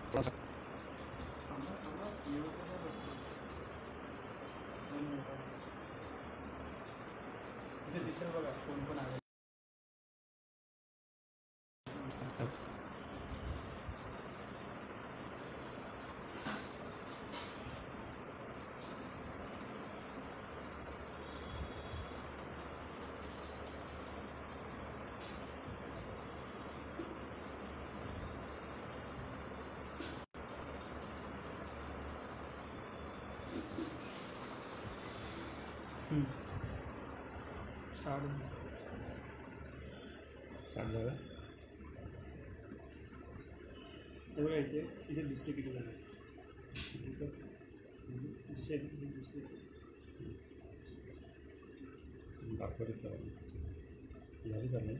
तिथे दिसेल बघा कोण कोण आले. स्टार्ट झालं. एवढं इथे इथे दिसते किती झालं दिसते. दाखवली सर झाली का नाही.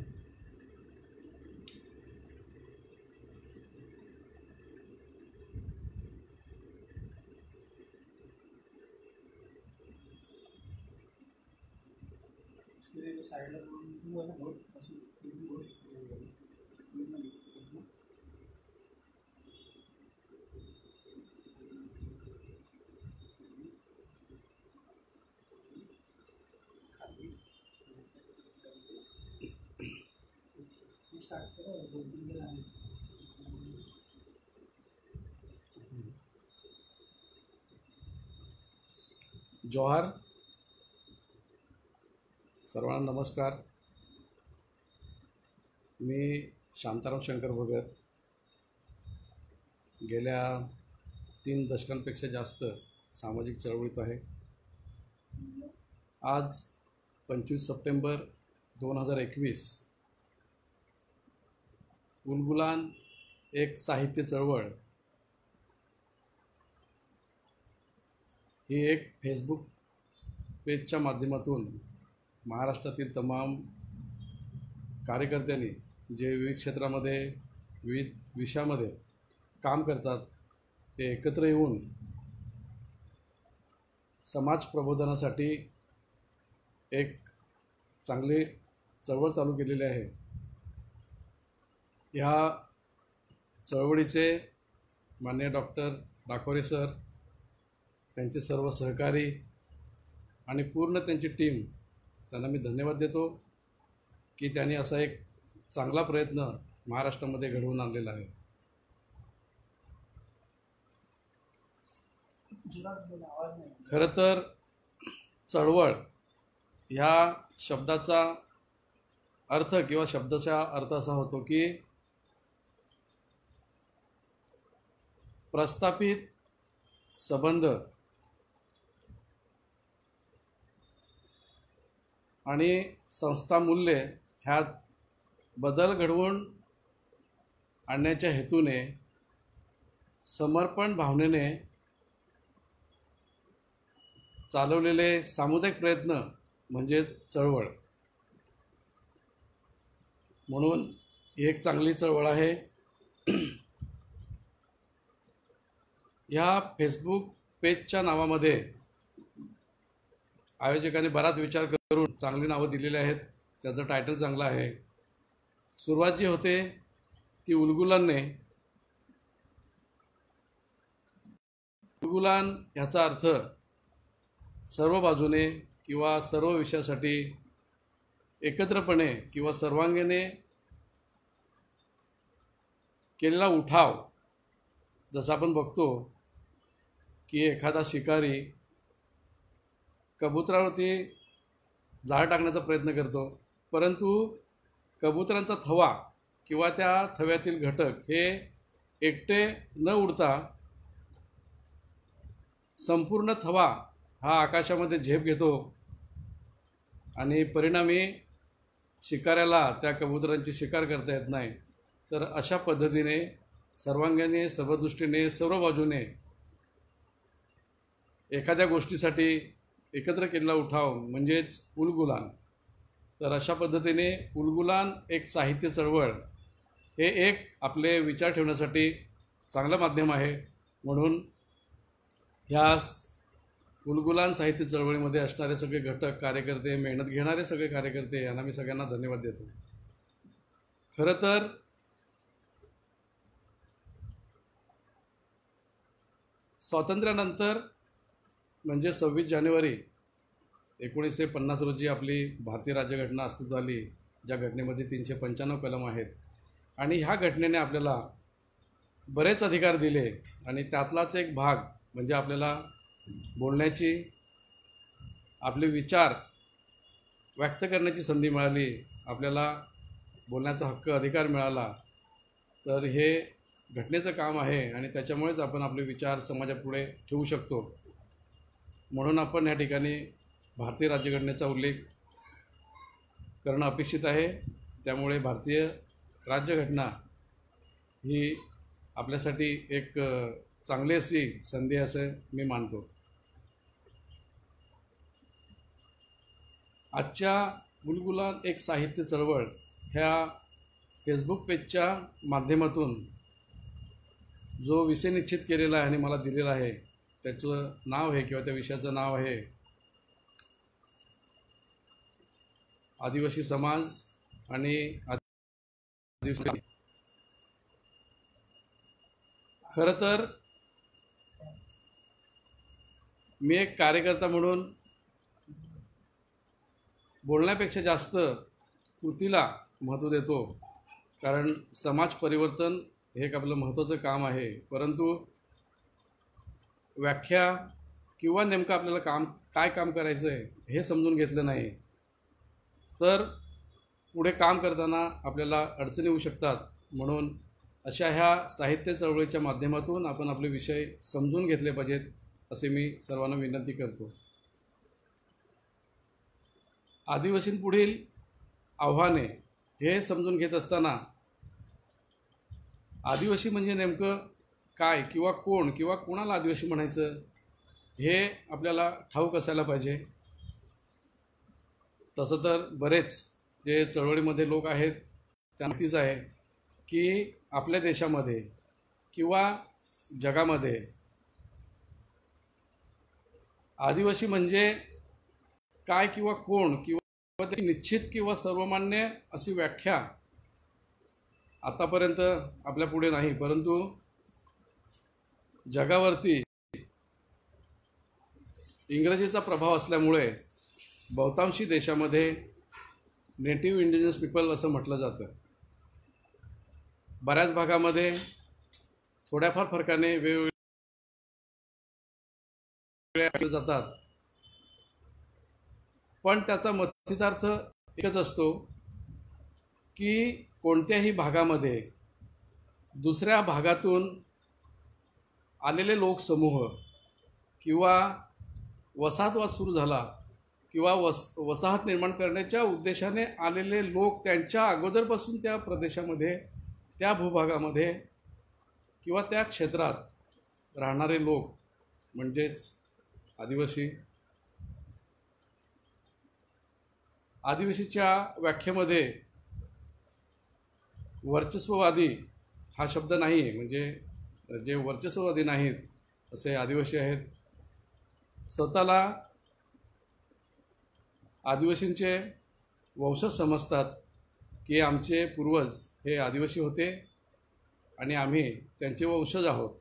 साईडला अशी गोष्ट स्टार्ट करा. 2-3 गेला आहे. जोहार. सर्वांना नमस्कार. मी शांताराम शंकर भगत गेल्या 3 दशकांपेक्षा जास्त सामाजिक चळवळीत आहे. आज 25 सप्टेंबर 2021 उलगुलान एक साहित्य चळवळ ही एक फेसबुक पेजच्या माध्यमातून महाराष्ट्रातील तमाम कार्यकर्त्यांनी जे विविध क्षेत्रामध्ये विविध विषयामध्ये काम करतात ते एकत्र येऊन समाज प्रबोधनासाठी एक चांगली चळवळ चालू केलेली आहे. ह्या चळवळीचे माननीय डॉक्टर डाकोरे सर, त्यांचे सर्व सहकारी आणि पूर्ण त्यांची टीम, त्यांना मी धन्यवाद देतो की त्यांनी असा एक चांगला प्रयत्न महाराष्ट्रामध्ये घडवून आणलेला आहे. खरं तर चळवळ ह्या शब्दाचा अर्थ किंवा शब्दाचा अर्थ असा होतो की प्रस्थापित संबंध आणि संस्था मूल्ये ह्यात बदल घडवून आणण्याच्या हेतूने समर्पण भावनेने चालवलेले सामुदायिक प्रयत्न म्हणजे चळवळ. म्हणून ही एक चांगली चळवळ आहे. ह्या फेसबुक पेजच्या नावामध्ये आयोजकांनी बराच विचार करून चांगली नावं दिलेली आहेत. त्याचं टायटल चांगलं आहे. सुरुवात जी होते ती उलगुलानने. उलगुलान ह्याचा अर्थ सर्व बाजूने किंवा सर्व विषयासाठी एकत्रपणे किंवा सर्वांगीने केलेला उठाव. जसं आपण बघतो की एखादा शिकारी कबुतरावरती जाळ टाकण्याचा प्रयत्न करतो, परंतु कबुतरांचा थवा किंवा त्या थव्यातील घटक हे एकटे न उडता संपूर्ण थवा हा आकाशामध्ये झेप घेतो आणि परिणामी शिकाऱ्याला त्या कबुतरांची शिकार करता येत नाही. तर अशा पद्धतीने सर्वांगाने, सर्वदृष्टीने, सर्व बाजूने एखाद्या गोष्टीसाठी एकत्र केलेला उठाव म्हणजेच उलगुलान. तर अशा पद्धतीने उलगुलान एक साहित्य चळवळ हे एक आपले विचार ठेवण्यासाठी चांगलं माध्यम आहे. म्हणून ह्या उलगुलान साहित्य चळवळीमध्ये असणारे सगळे घटक, कार्यकर्ते, मेहनत घेणारे सगळे कार्यकर्ते यांना मी सगळ्यांना धन्यवाद देतो. खरं तर स्वातंत्र्यानंतर म्हणजे 26 जानेवारी 1950 रोजी आपली भारतीय राज्यघटना अस्तित्वात आली, ज्या घटनेमध्ये 395 कलम आहेत. आणि ह्या घटनेने आपल्याला बरेच अधिकार दिले आणि त्यातलाच एक भाग म्हणजे आपल्याला बोलण्याची, आपले विचार व्यक्त करण्याची संधी मिळाली, आपल्याला बोलण्याचा हक्क, अधिकार मिळाला. तर हे घटनेचं काम आहे आणि त्याच्यामुळेच आपण आपले विचार समाजापुढे ठेवू शकतो. म्हणून आपण या ठिकाणी भारतीय राज्यघटनेचा उल्लेख करणं अपेक्षित आहे. त्यामुळे भारतीय राज्यघटना ही आपल्यासाठी एक चांगली अशी संधी असं मी मानतो. आजच्या बुलगुलान एक साहित्य चळवळ ह्या फेसबुक पेजच्या माध्यमातून जो विषय निश्चित केलेला आहे आणि मला दिलेला आहे त्याचं नाव आहे किंवा त्या विषयाचं नाव आहे आदिवासी समाज आणि आदिवासी. खरं तर मी एक कार्यकर्ता म्हणून बोलण्यापेक्षा जास्त कृतीला महत्त्व देतो, कारण समाज परिवर्तन हे एक आपलं महत्त्वाचं काम आहे. परंतु व्याख्या किंवा नेमकं आपल्याला काय काम करायचं आहे हे समजून घेतलं नाही तर पुढे काम करताना आपल्याला अडचणी येऊ शकतात. म्हणून अशा ह्या साहित्य चळवळीच्या माध्यमातून आपण आपले विषय समजून घेतले पाहिजेत असे मी सर्वांना विनंती करतो. आदिवासींपुढील आव्हाने हे समजून घेत असताना आदिवासी म्हणजे नेमकं काय किंवा कोण किंवा कोणाला आदिवासी म्हणायचं हे आपल्याला ठाऊक असायला पाहिजे. तसं तर बरेच जे चळवळीमध्ये लोक आहेत त्यांना माहितीच आहे की आपल्या देशामध्ये किंवा जगामध्ये आदिवासी म्हणजे काय किंवा कोण किंवा त्याची निश्चित किंवा सर्वमान्य अशी व्याख्या आतापर्यंत आपल्या पुढे नाही. परंतु जगावरती इंग्रजीचा प्रभाव असल्यामुळे बहुतांशी देशामध्ये नेटिव्ह इंडिजिनस पीपल असं म्हटलं जातं. बऱ्याच भागामध्ये थोड्याफार फरकाने वेगवेगळे जातात, पण त्याचा मथितार्थ एकच असतो की कोणत्याही भागामध्ये दुसऱ्या भागातून आलेले लोकसमूह किंवा वसाहतवाद सुरू झाला किंवा वसाहत निर्माण करण्याच्या उद्देशाने आलेले लोक त्यांच्या अगोदरपासून त्या प्रदेशामध्ये, त्या भूभागामध्ये किंवा त्या क्षेत्रात राहणारे लोक म्हणजेच आदिवासी. आदिवासीच्या व्याख्येमध्ये वर्चस्ववादी हा शब्द नाही आहे, म्हणजे जे वर्चस्ववादी नाहीत असे आदिवासी आहेत. स्वतःला आदिवासींचे वंशज समजतात की आमचे पूर्वज हे आदिवासी होते आणि आम्ही त्यांचे वंशज आहोत.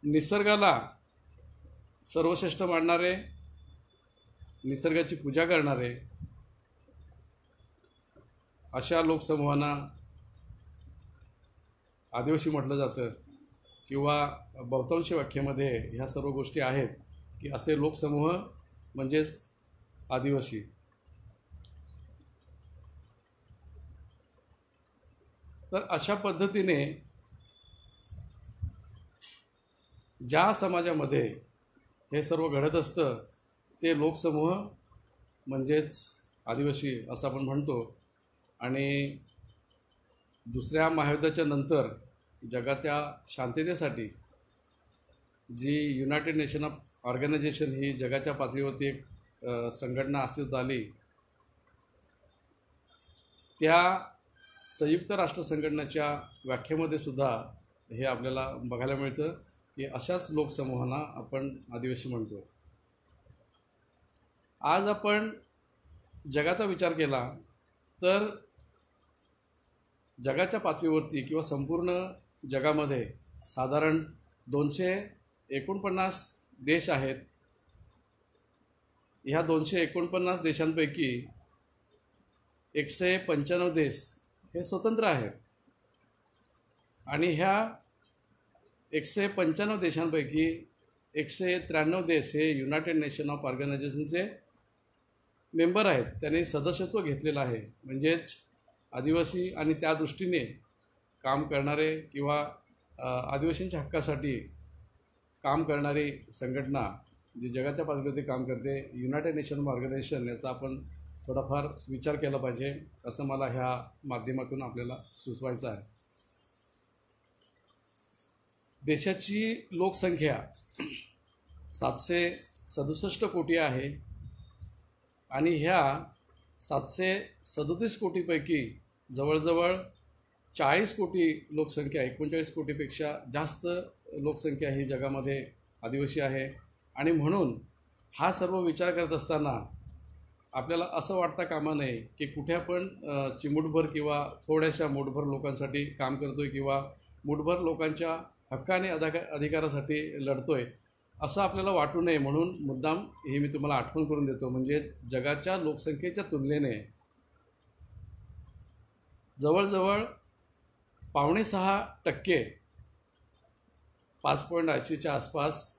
निसर्गाला सर्वश्रेष्ठ मानणारे, निसर्गाची पूजा करणारे अशा लोकसमूहांना आदिवासी म्हटलं जातं किंवा बहुतांश व्याख्येमध्ये ह्या सर्व गोष्टी आहेत की असे लोकसमूह म्हणजेच आदिवासी. तर अशा पद्धतीने ज्या समाजामध्ये हे सर्व घडत असतं ते लोकसमूह म्हणजेच आदिवासी असं आपण म्हणतो. आणि दुसऱ्या महायुद्धाच्या नंतर जगाच्या शांततेसाठी जी युनायटेड नेशन ऑर्गनायझेशन ही जगाच्या पातळीवरती एक संघटना अस्तित्वात आली, त्या संयुक्त राष्ट्र संघटनेच्या व्याख्येमध्ये सुद्धा हे आपल्याला बघायला मिळतं की अशाच लोकसमूहांना आपण आदिवासी म्हणतो. आज आपण जगाचा विचार केला तर जगाच्या पातळीवरती किंवा संपूर्ण जगामध्ये साधारण 249 देश आहेत. ह्या 249 देशांपैकी 195 देश हे स्वतंत्र आहेत आणि ह्या 195 देशांपैकी 193 देश हे युनायटेड नेशन ऑफ ऑर्गनायझेशनचे मेंबर आहेत. त्यांनी सदस्यत्व घेतलेलं आहे. म्हणजेच आदिवासी आणि त्या दृष्टीने काम करणारे किंवा आदिवासींच्या हक्कासाठी काम करणारी संघटना जी जगाच्या पातळीवरती काम करते, युनायटेड नेशन ऑर्गनायझेशन, याचा आपण थोडाफार विचार केला पाहिजे असं मला ह्या माध्यमातून आपल्याला सुचवायचं आहे. देशाची लोकसंख्या 767 कोटी आहे आणि ह्या 737 कोटीपैकी जवळजवळ 40 कोटी लोकसंख्या, 39 कोटीपेक्षा जास्त लोकसंख्या ही जगामध्ये आदिवासी आहे. आणि म्हणून हा सर्व विचार करत असताना आपल्याला असं वाटता कामा नये की कुठे आपण चिमूटभर किंवा थोड्याशा मूठभर लोकांसाठी काम करतोय किंवा मूठभर लोकांच्या हक्काने अधिकारासाठी लढतोय असं आपल्याला वाटू नये. म्हणून मुद्दाम हे मी तुम्हाला आठवण करून देतो. म्हणजे जगाच्या लोकसंख्येच्या तुलनेने जवळजवळ 5.6%, 5.80च्या आसपास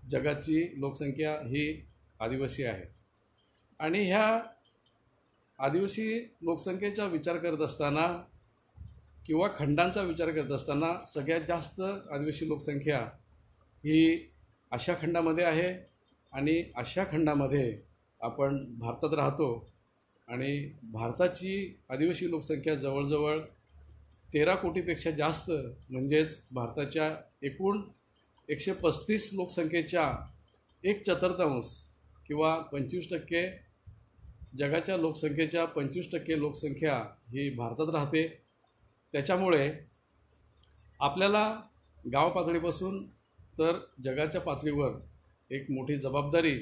जगाची लोकसंख्या ही आदिवासी आहे. आणि ह्या आदिवासी लोकसंख्येचा विचार करत असताना किंवा खंडांचा विचार करत असताना सगळ्यात जास्त आदिवासी लोकसंख्या ही आशिया खंडामध्ये आहे. आणि आशिया खंडामध्ये आपण भारतात राहतो आणि भारताची आदिवासी लोकसंख्या जवळजवळ 13 कोटीपेक्षा जास्त, म्हणजेच भारताच्या एकूण 135 लोकसंख्येच्या 1/4 किंवा 25%, जगाच्या लोकसंख्येच्या 25% लोकसंख्या ही भारतात राहते. त्याच्यामुळे आपल्याला गाव पातळीपासून तर जगाच्या पातळीवर एक मोठी जबाबदारी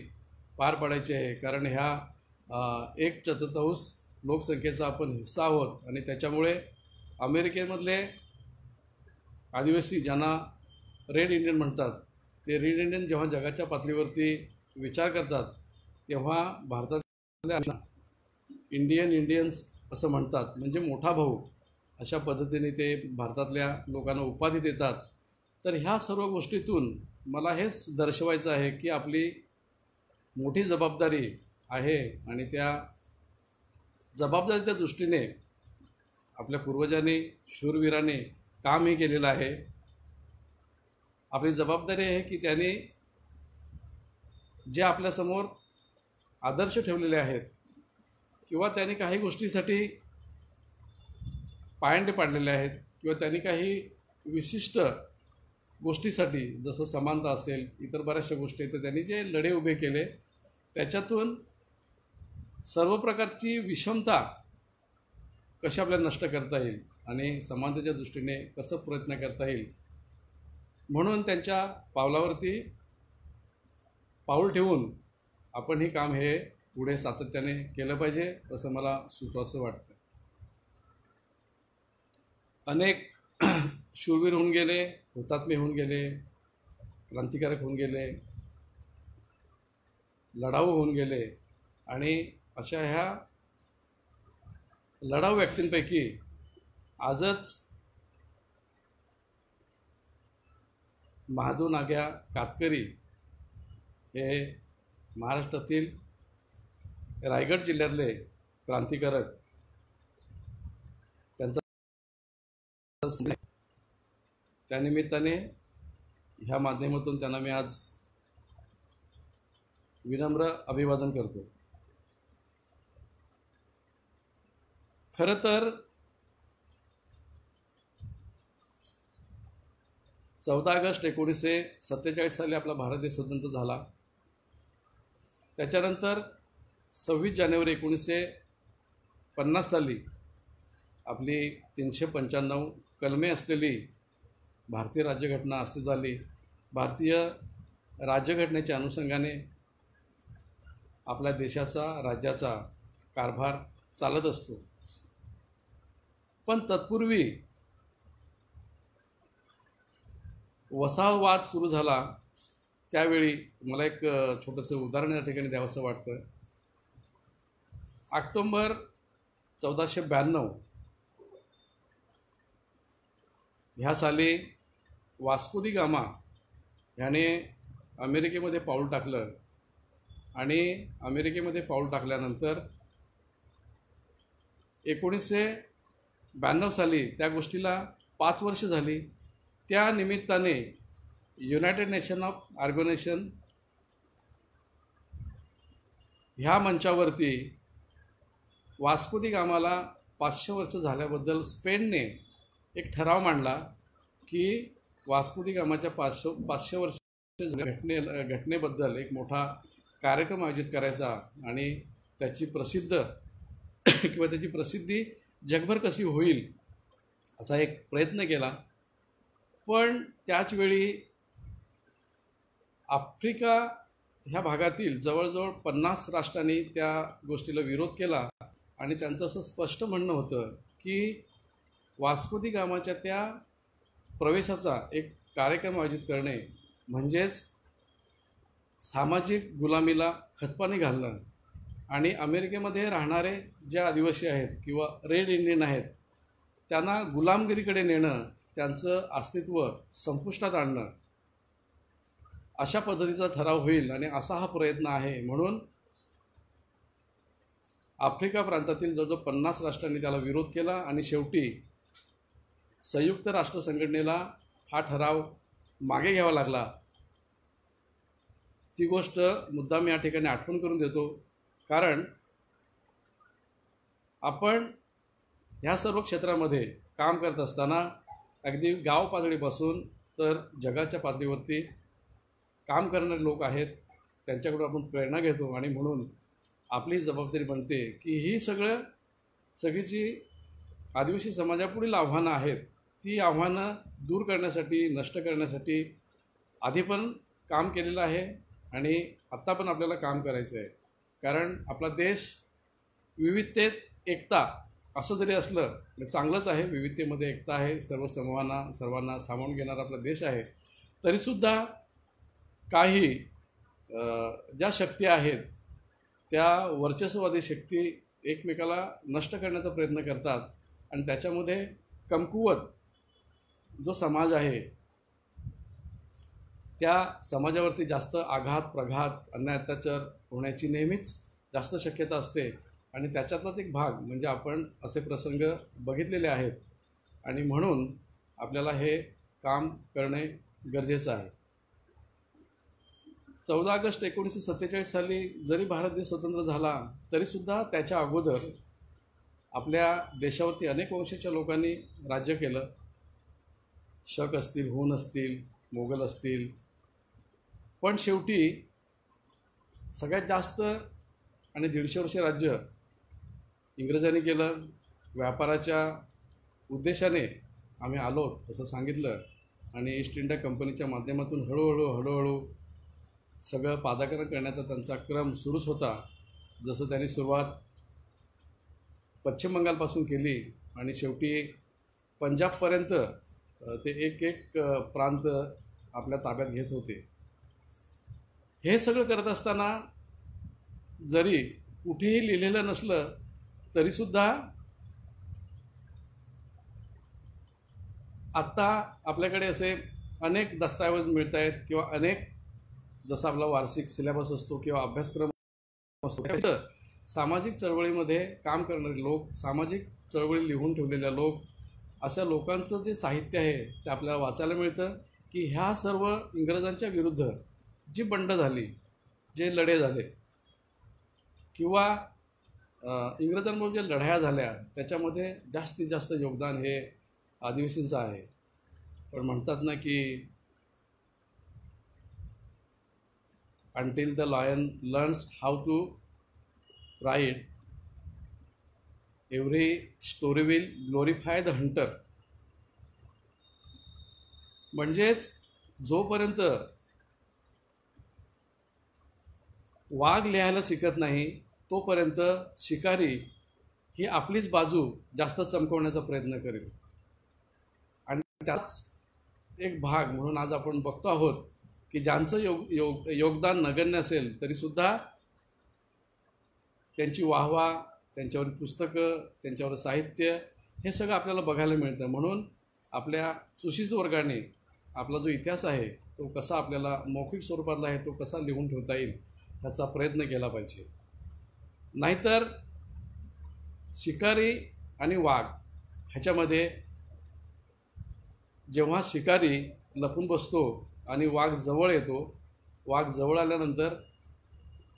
पार पाडायची आहे. कारण ह्या 1/4 लोकसंख्येचा आपण हिस्सा आहोत. आणि त्याच्यामुळे अमेरिकेमधले आदिवासी, ज्यांना रेड इंडियन म्हणतात, ते रेड इंडियन जेव्हा जगाच्या पातळीवरती विचार करतात तेव्हा भारतातल्या इंडियन्स असं म्हणतात, म्हणजे मोठा भाऊ अशा पद्धतीने ते भारतातल्या लोकांना उपाधी देतात. तर ह्या सर्व गोष्टीतून मला हेच दर्शवायचं आहे की आपली मोठी जबाबदारी आहे आणि त्या जबाबदारीच्या दृष्टीने आपल्या पूर्वजांनी, शूरवीरांनी कामही केलेलं आहे. आपली जबाबदारी आहे की त्यांनी जे आपल्यासमोर आदर्श ठेवलेले आहेत किंवा त्यांनी काही गोष्टीसाठी पायंडे पाडलेले आहेत किंवा त्यांनी काही विशिष्ट गोष्टीसाठी, जसं समानता असेल, इतर बऱ्याचशा गोष्टी, तर त्यांनी जे लढे उभे केले त्याच्यातून सर्व प्रकारची विषमता कशी आपल्याला नष्ट करता येईल आणि समानतेच्या दृष्टीने कसं प्रयत्न करता येईल, म्हणून त्यांच्या पावलावरती पाऊल ठेवून आपण हे काम हे पुढे सातत्याने केलं पाहिजे असं मला सुचवासं वाटतं. अनेक शूरवीर होऊन गेले, हुतात्मे होऊन गेले, क्रांतिकारक होऊन गेले, लढाऊ होऊन गेले आणि अशा ह्या लढाऊ व्यक्तींपैकी आजच महादू नाग्या कातकरी हे महाराष्ट्रातील रायगड जिल्ह्यातले क्रांतिकारक, त्यांचा त्यानिमित्ताने ह्या माध्यमातून त्यांना मी आज विनम्र अभिवादन करतो. खरं तर 14 ऑगस्ट 1947 साली आपला भारत देश स्वतंत्र झाला. त्याच्यानंतर 26 जानेवारी 1950 साली आपली 395 कलमे असलेली भारतीय राज्यघटना अस्तित्वात आली. भारतीय राज्यघटनेच्या अनुषंगाने आपल्या देशाचा, राज्याचा कारभार चालत असतो. पण तत्पूर्वी वसाहतवाद सुरू झाला त्यावेळी मला एक छोटंसं उदाहरण या ठिकाणी द्यावंसं वाटतं. ऑक्टोबर 1492 ह्या साली वास्को दी गामा ह्याने अमेरिकेमध्ये पाऊल टाकलं आणि अमेरिकेमध्ये पाऊल टाकल्यानंतर 1992 साली त्या गोष्टीला 5 वर्ष झाली. त्या निमित्ताने युनायटेड नेशन ऑर्गनायझेशन ह्या मंचावरती वास्को दी गामाला 500 वर्ष झाल्याबद्दल स्पेनने एक ठराव मांडला की वास्को दी गामाच्या 500 वर्ष घटनेबद्दल एक मोठा कार्यक्रम आयोजित करायचा आणि त्याची प्रसिद्धी जगभर कशी होईल असा एक प्रयत्न केला. पण त्याचवेळी आफ्रिका ह्या भागातील जवळजवळ 50 राष्ट्रांनी त्या गोष्टीला विरोध केला आणि त्यांचं असं स्पष्ट म्हणणं होतं की वास्को दी गामाच्या त्या प्रवेशाचा एक कार्यक्रम आयोजित करणे म्हणजेच सामाजिक गुलामीला खतपाणी घालणं आणि अमेरिकेमध्ये राहणारे जे आदिवासी आहेत किंवा रेड इंडियन आहेत त्यांना गुलामगिरीकडे नेणं, त्यांचं अस्तित्व संपुष्टात आणणं, अशा पद्धतीचा ठराव होईल आणि असा हा प्रयत्न आहे. म्हणून आफ्रिका प्रांतातील जवळजवळ 50 राष्ट्रांनी त्याला विरोध केला आणि शेवटी संयुक्त राष्ट्र संघटनेला हा ठराव मागे घ्यावा लागला. ती गोष्ट मुद्दाम या ठिकाणी आठवण करून देतो कारण आपण ह्या सर्व क्षेत्रामध्ये काम करत असताना अगदी गाव पातळीपासून तर जगाच्या पातळीवरती काम करणारे लोक आहेत, त्यांच्याकडून आपण प्रेरणा घेतो आणि म्हणून आपली जबाबदारी बनते की ही सगळी जी आदिवासी समाजापुढील आव्हानं आहेत ती आव्हानं दूर करण्यासाठी, नष्ट करण्यासाठी आधी पण काम केलेलं आहे आणि आत्ता पण आपल्याला काम करायचं आहे. कारण आपला देश विविधतेत एकता असं जरी असलं चांगलंच आहे, विविधतेमध्ये एकता आहे, सर्वांना सामावून घेणारा आपला देश आहे. तरीसुद्धा काही ज्या शक्ती आहेत त्या वर्चस्ववादी शक्ती एकमेकाला नष्ट करण्याचा प्रयत्न करतात आणि त्याच्यामध्ये कमकुवत जो समाज आहे त्या समाजावरती जास्त आघात, प्रघात, अन्याय, अत्याचार होण्याची नेहमीच जास्त शक्यता असते आणि त्याच्यातलाच एक भाग म्हणजे आपण असे प्रसंग बघितलेले आहेत आणि म्हणून आपल्याला हे काम करणे गरजेचं आहे. 14 ऑगस्ट 1947 साली जरी भारत देश स्वतंत्र झाला तरीसुद्धा त्याच्या अगोदर आपल्या देशावरती अनेक वंशाच्या लोकांनी राज्य केलं. शक असतील, हून असतील, मोगल असतील, पण शेवटी सगळ्यात जास्त आणि 150 वर्ष राज्य इंग्रजांनी केलं. व्यापाराच्या उद्देशाने आम्ही आलोत असं सांगितलं आणि ईस्ट इंडिया कंपनीच्या माध्यमातून हळूहळू सगळं पादाकरण करण्याचा त्यांचा क्रम सुरूच होता. जसं त्यांनी सुरुवात पश्चिम बंगालपासून केली आणि शेवटी पंजाबपर्यंत ते एक प्रांत आपल्या ताब्यात घेत होते. हे सगळं करत असताना जरी कुठेही लिहिलेलं नसलं तरीसुद्धा आत्ता आपल्याकडे असे अनेक दस्तऐवज मिळत आहेत किंवा अनेक जसा आपला वार्षिक सिलेबस असतो किंवा अभ्यासक्रम असतो, सामाजिक चळवळीमध्ये काम करणारे लोक, सामाजिक चळवळी लिहून ठेवलेल्या लोक, अशा लोकांचं जे साहित्य आहे ते आपल्याला वाचायला मिळतं की ह्या सर्व इंग्रजांच्या विरुद्ध जी बंड झाली, जे लढे झाले किंवा इंग्रजांमुळे जे लढाया झाल्या त्याच्यामध्ये जास्तीत जास्त योगदान हे आदिवासींचं आहे. पण म्हणतात ना की until the lion learns how to ride, every story will glorify the hunter. म्हणजेच जोपर्यंत वाघ लिहायला शिकत नाही तोपर्यंत शिकारी ही आपलीच बाजू जास्त चमकवण्याचा प्रयत्न करेल. आणि त्याच एक भाग म्हणून आज आपण बघतो आहोत की ज्यांचं योगदान नगण्य असेल तरीसुद्धा त्यांची वाहवा, त्यांच्यावर पुस्तकं, त्यांच्यावर साहित्य हे सगळं आपल्याला बघायला मिळतं. म्हणून आपल्या सुशिक्षित वर्गाने आपला जो इतिहास आहे तो कसा आपल्याला मौखिक स्वरूपातला आहे तो कसा लिहून ठेवता येईल ह्याचा प्रयत्न केला पाहिजे. नाहीतर शिकारी आणि वाघ ह्याच्यामध्ये जेव्हा शिकारी लपून बसतो आणि वाघ जवळ येतो, वाघ जवळ आल्यानंतर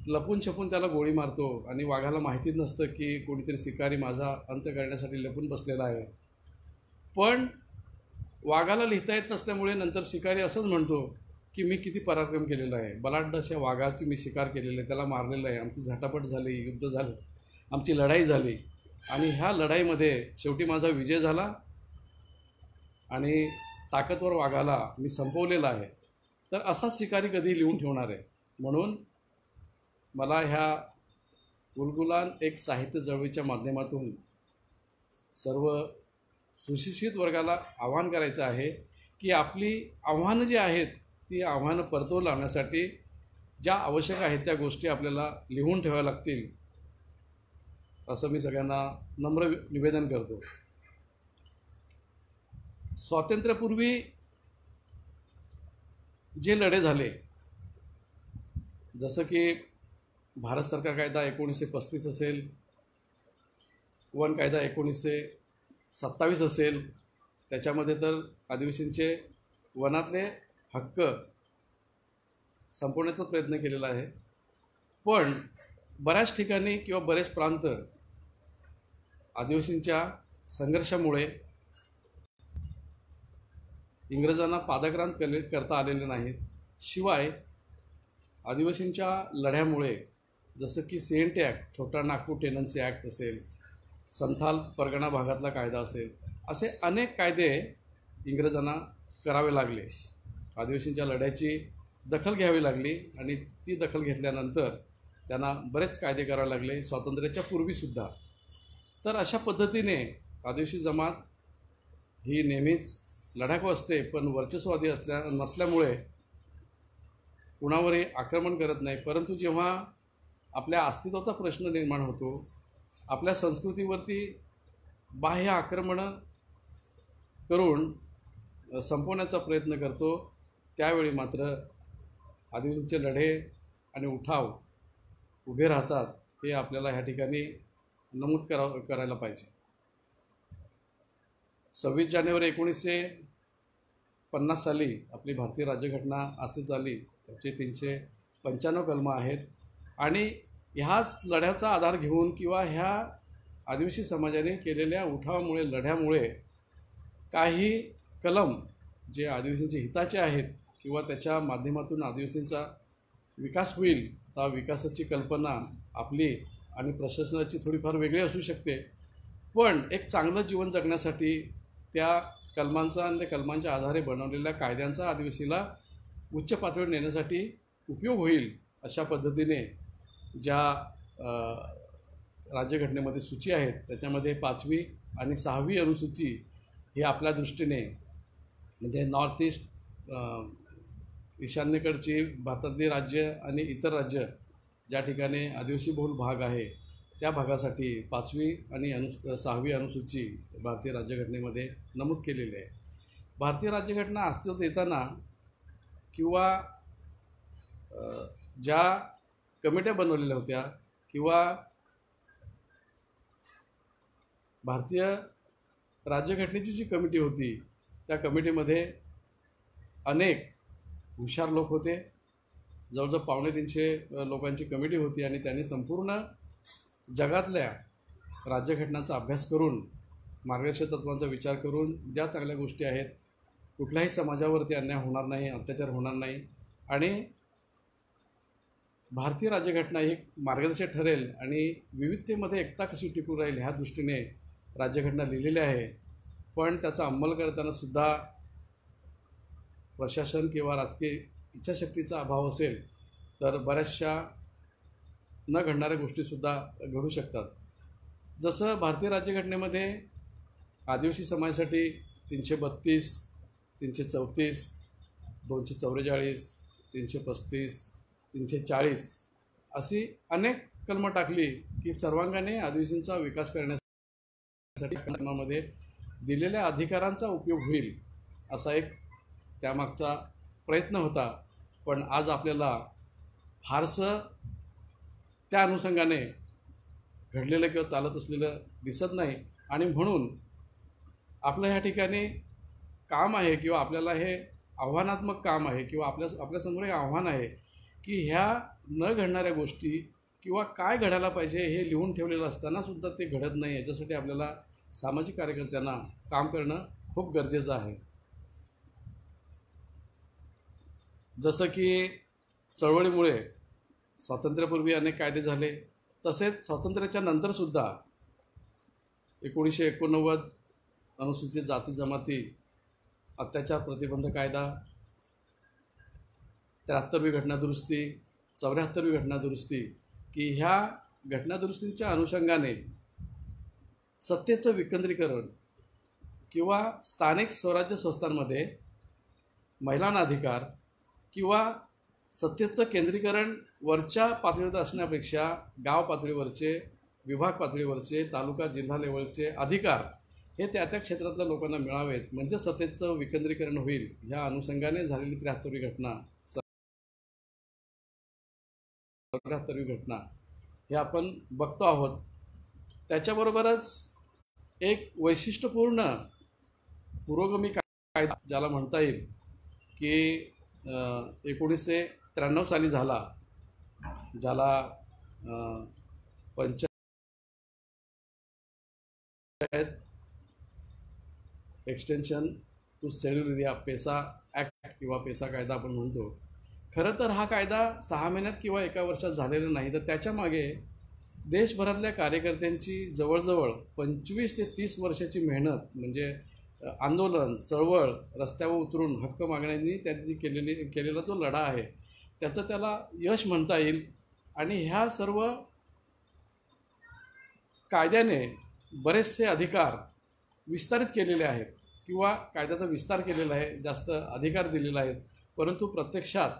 लपून छपून त्याला गोळी मारतो आणि वाघाला माहितीच नसतं की कोणीतरी शिकारी माझा अंत करण्यासाठी लपून बसलेला आहे. पण वाघाला लिहिता येत नसल्यामुळे नंतर शिकारी असंच म्हणतो की मी किती पराक्रम केलेला आहे, बलाढ्य अशा वाघाची मी शिकार केलेली आहे, त्याला मारलेलं आहे, आमची झटापट झाली, युद्ध झालं, आमची लढाई झाली आणि ह्या लढाईमध्ये शेवटी माझा विजय झाला आणि ताकदवर वाघाला मी संपवलेला आहे. तर असाच शिकारी कधी लिहून ठेवणार आहे. म्हणून मला ह्या उलगुलान एक साहित्य चळवळीच्या माध्यमातून सर्व सुशिक्षित वर्गाला आव्हान करायचं आहे की आपली आव्हानं जी आहेत ती आव्हानं परतवून लावण्यासाठी ज्या आवश्यक आहेत त्या गोष्टी आपल्याला लिहून ठेवाव्या लागतील, असं मी सगळ्यांना नम्र निवेदन करतो. स्वातंत्र्यापूर्वी जे लढे झाले, जसं की भारत सरकार कायदा 1935 असेल, वन कायदा 1927 असेल, त्याच्यामध्ये तर आदिवासींचे वनातले हक्क संपवण्याचा प्रयत्न केलेला आहे. पण बऱ्याच ठिकाणी किंवा बरेच प्रांत आदिवासींच्या संघर्षामुळे इंग्रजांना पादाक्रांत करता आलेले नाहीत. शिवाय आदिवासींच्या लढ्यामुळे जसं की सेंट ॲक्ट, छोटा नागपूर टेनन्सी ॲक्ट असेल, संथाल परगणा भागातला कायदा असेल, असे अनेक कायदे इंग्रजांना करावे लागले. आदिवासींच्या लढ्याची दखल घ्यावी लागली आणि ती दखल घेतल्यानंतर त्यांना बरेच कायदे करावे लागले, स्वातंत्र्याच्या पूर्वीसुद्धा. तर अशा पद्धतीने आदिवासी जमात ही नेहमीच लढाकू असते, पण वर्चस्ववादी नसल्यामुळे कुणावरही आक्रमण करत नाही. परंतु जेव्हा आपल्या अस्तित्वाचा प्रश्न निर्माण होतो, आपल्या संस्कृतीवरती बाह्य आक्रमणं करून संपवण्याचा प्रयत्न करतो, त्यावेळी मात्र आदिवासींचे लढे आणि उठाव उभे राहतात. हे आपल्याला ह्या ठिकाणी नमूद करायला पाहिजे. 26 जानेवारी 1950 साली आपली भारतीय राज्यघटना अस्तित्वात आली. त्याचे 395 कलमं आहेत आणि ह्याच लढ्याचा आधार घेऊन किंवा ह्या आदिवासी समाजाने केलेल्या उठावामुळे, लढ्यामुळे काही कलम जे आदिवासींचे हिताचे आहेत किंवा त्याच्या माध्यमातून आदिवासींचा विकास होईल, त्या विकासाची कल्पना आपली आणि प्रशासनाची थोडीफार वेगळी असू शकते. पण एक चांगलं जीवन जगण्यासाठी त्या कलमांचा आणि त्या कलमांच्या आधारे बनवलेल्या कायद्यांचा आदिवासीला उच्च पातळीवर नेण्यासाठी उपयोग होईल अशा पद्धतीने ज्या राज्यघटनेमध्ये सूची आहेत त्याच्यामध्ये 5वी आणि 6वी अनुसूची ही आपल्या दृष्टीने म्हणजे नॉर्थ ईस्ट, ईशान्येकडची भारतातली राज्य आणि इतर राज्य ज्या ठिकाणी आदिवासी बहुल भाग आहे त्या भागासाठी 5वी आणि 6वी अनुसूची भारतीय राज्यघटनेमध्ये नमूद केलेली आहे. भारतीय राज्यघटना अस्तित्वात येताना किंवा ज्या कमिट्या बनवलेल्या होत्या किंवा भारतीय राज्यघटनेची जी कमिटी होती त्या कमिटीमध्ये अनेक हुशार लोक होते. जवळजवळ 250 लोकांची कमिटी होती आणि त्यांनी संपूर्ण जगातल्या राज्यघटनांचा अभ्यास करून, मार्गदर्शक तत्त्वांचा विचार करून ज्या चांगल्या गोष्टी आहेत, कुठल्याही समाजावरती अन्याय होणार नाही, अत्याचार होणार नाही आणि भारतीय राज्यघटना ही मार्गदर्शक ठरेल आणि विविधतेमध्ये एकता कशी टिकून राहील ह्या दृष्टीने राज्यघटना लिहिलेली आहे. पण त्याचा अंमल करताना सुद्धा प्रशासन किंवा राजकीय इच्छाशक्तीचा अभाव असेल तर बऱ्याचशा न घडणाऱ्या गोष्टीसुद्धा घडू शकतात. जसं भारतीय राज्यघटनेमध्ये आदिवासी समाजासाठी 332, 334, 244, 335, 340 अशी अनेक कलमं टाकली की सर्वांगाने आदिवासींचा विकास करण्यासाठी मध्ये दिलेल्या अधिकारांचा उपयोग होईल असा एक त्यामागचा प्रयत्न होता. पण आज आपल्याला फारसं त्या अनुषंगाने घडलेलं किंवा चालत असलेलं दिसत नाही. आणि म्हणून आपलं ह्या ठिकाणी काम आहे किंवा आपल्याला हे आव्हानात्मक काम आहे किंवा आपल्यासमोर एक आव्हान आहे की ह्या न घडणाऱ्या गोष्टी किंवा काय घडायला पाहिजे हे लिहून ठेवलेलं असताना सुद्धा ते घडत नाही. याच्यासाठी आपल्याला सामाजिक कार्यकर्त्यांना काम करणं खूप गरजेचं आहे. जसं की चळवळीमुळे स्वातंत्र्यापूर्वी अनेक कायदे झाले, तसेच स्वातंत्र्याच्या नंतरसुद्धा 1989 अनुसूचित जाती जमाती अत्याचार प्रतिबंध कायदा, 73वी घटनादुरुस्ती, 74वी घटनादुरुस्ती की ह्या घटनादुरुस्तीच्या अनुषंगाने सत्तेचं विकेंद्रीकरण किंवा स्थानिक स्वराज्य संस्थांमध्ये महिलांना अधिकार किंवा सत्तेचं केंद्रीकरण वरच्या पातळीवर असण्यापेक्षा गाव पातळीवरचे, विभाग पातळीवरचे, तालुका जिल्हा लेवलचे अधिकार हे त्या त्या क्षेत्रातल्या लोकांना मिळावेत, म्हणजे सत्तेचं विकेंद्रीकरण होईल. ह्या अनुषंगाने झालेली 73वी घटना, 74वी घटना हे आपण बघतो आहोत. त्याच्याबरोबरच एक वैशिष्ट्यपूर्ण पुरोगामी कायदा ज्याला म्हणता येईल की 1993 साली झाला, ज्याला Panchayat extension to schedule area PESA act किंवा पेसा कायदा आपण म्हणतो. खरं तर हा कायदा 6 महिन्यात किंवा 1 वर्षात झालेला नाही, तर त्याच्यामागे देशभरातल्या कार्यकर्त्यांची जवळजवळ 25 ते 30 वर्षाची मेहनत, म्हणजे आंदोलन, चळवळ, रस्त्यावर उतरून हक्क मागण्यांनी त्यांनी केलेला जो लढा आहे त्याचं त्याला यश म्हणता येईल. आणि ह्या सर्व कायद्याने बरेचसे अधिकार विस्तारित केलेले आहेत किंवा कायद्याचा विस्तार केलेला आहे, जास्त अधिकार दिलेले आहेत, परंतु प्रत्यक्षात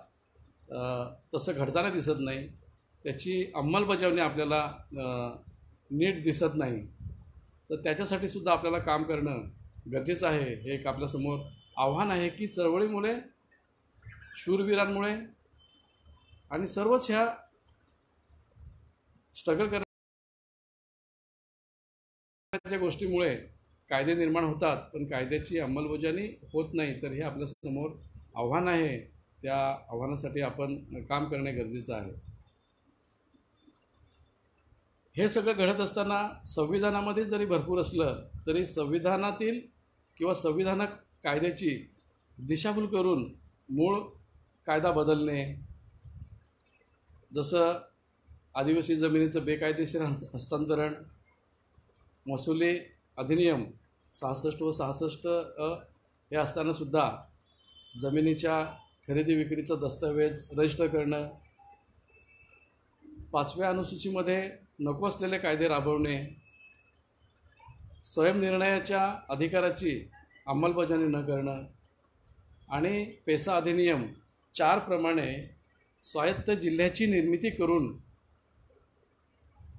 तसं घडताना दिसत नाही. त्याची अंमलबजावणी आपल्याला नीट दिसत नाही. तर त्याच्यासाठी सुद्धा आपल्याला काम करणं गरजेचं आहे. हे एक आपल्यासमोर आव्हान आहे की चळवळीमुळे, शूरवीरांमुळे आणि सर्वच ह्या स्ट्रगल करण्याच्या गोष्टीमुळे कायदे निर्माण होतात, पण कायद्याची अंमलबजावणी होत नाही. तर हे आपल्यासमोर आव्हान आहे. त्या आव्हानासाठी आपण काम करणे गरजेचं आहे. हे सगळं घडत असताना संविधानामध्ये जरी भरपूर असलं तरी संविधानातील किंवा संविधान कायद्याची दिशाभूल करून मूळ कायदा बदलणे, जसं आदिवासी जमिनीचं बेकायदेशीर हस्तांतरण, महसुली अधिनियम 66 व 66 हे असतानासुद्धा जमिनीच्या खरेदी विक्रीचं दस्तऐवज रजिस्टर करणं, 5व्या अनुसूचीमध्ये नको असलेले कायदे राबवणे, स्वयंनिर्णयाच्या अधिकाराची अंमलबजावणी न करणं आणि पेसा अधिनियम 4 प्रमाणे स्वायत्त जिल्ह्याची निर्मिती करून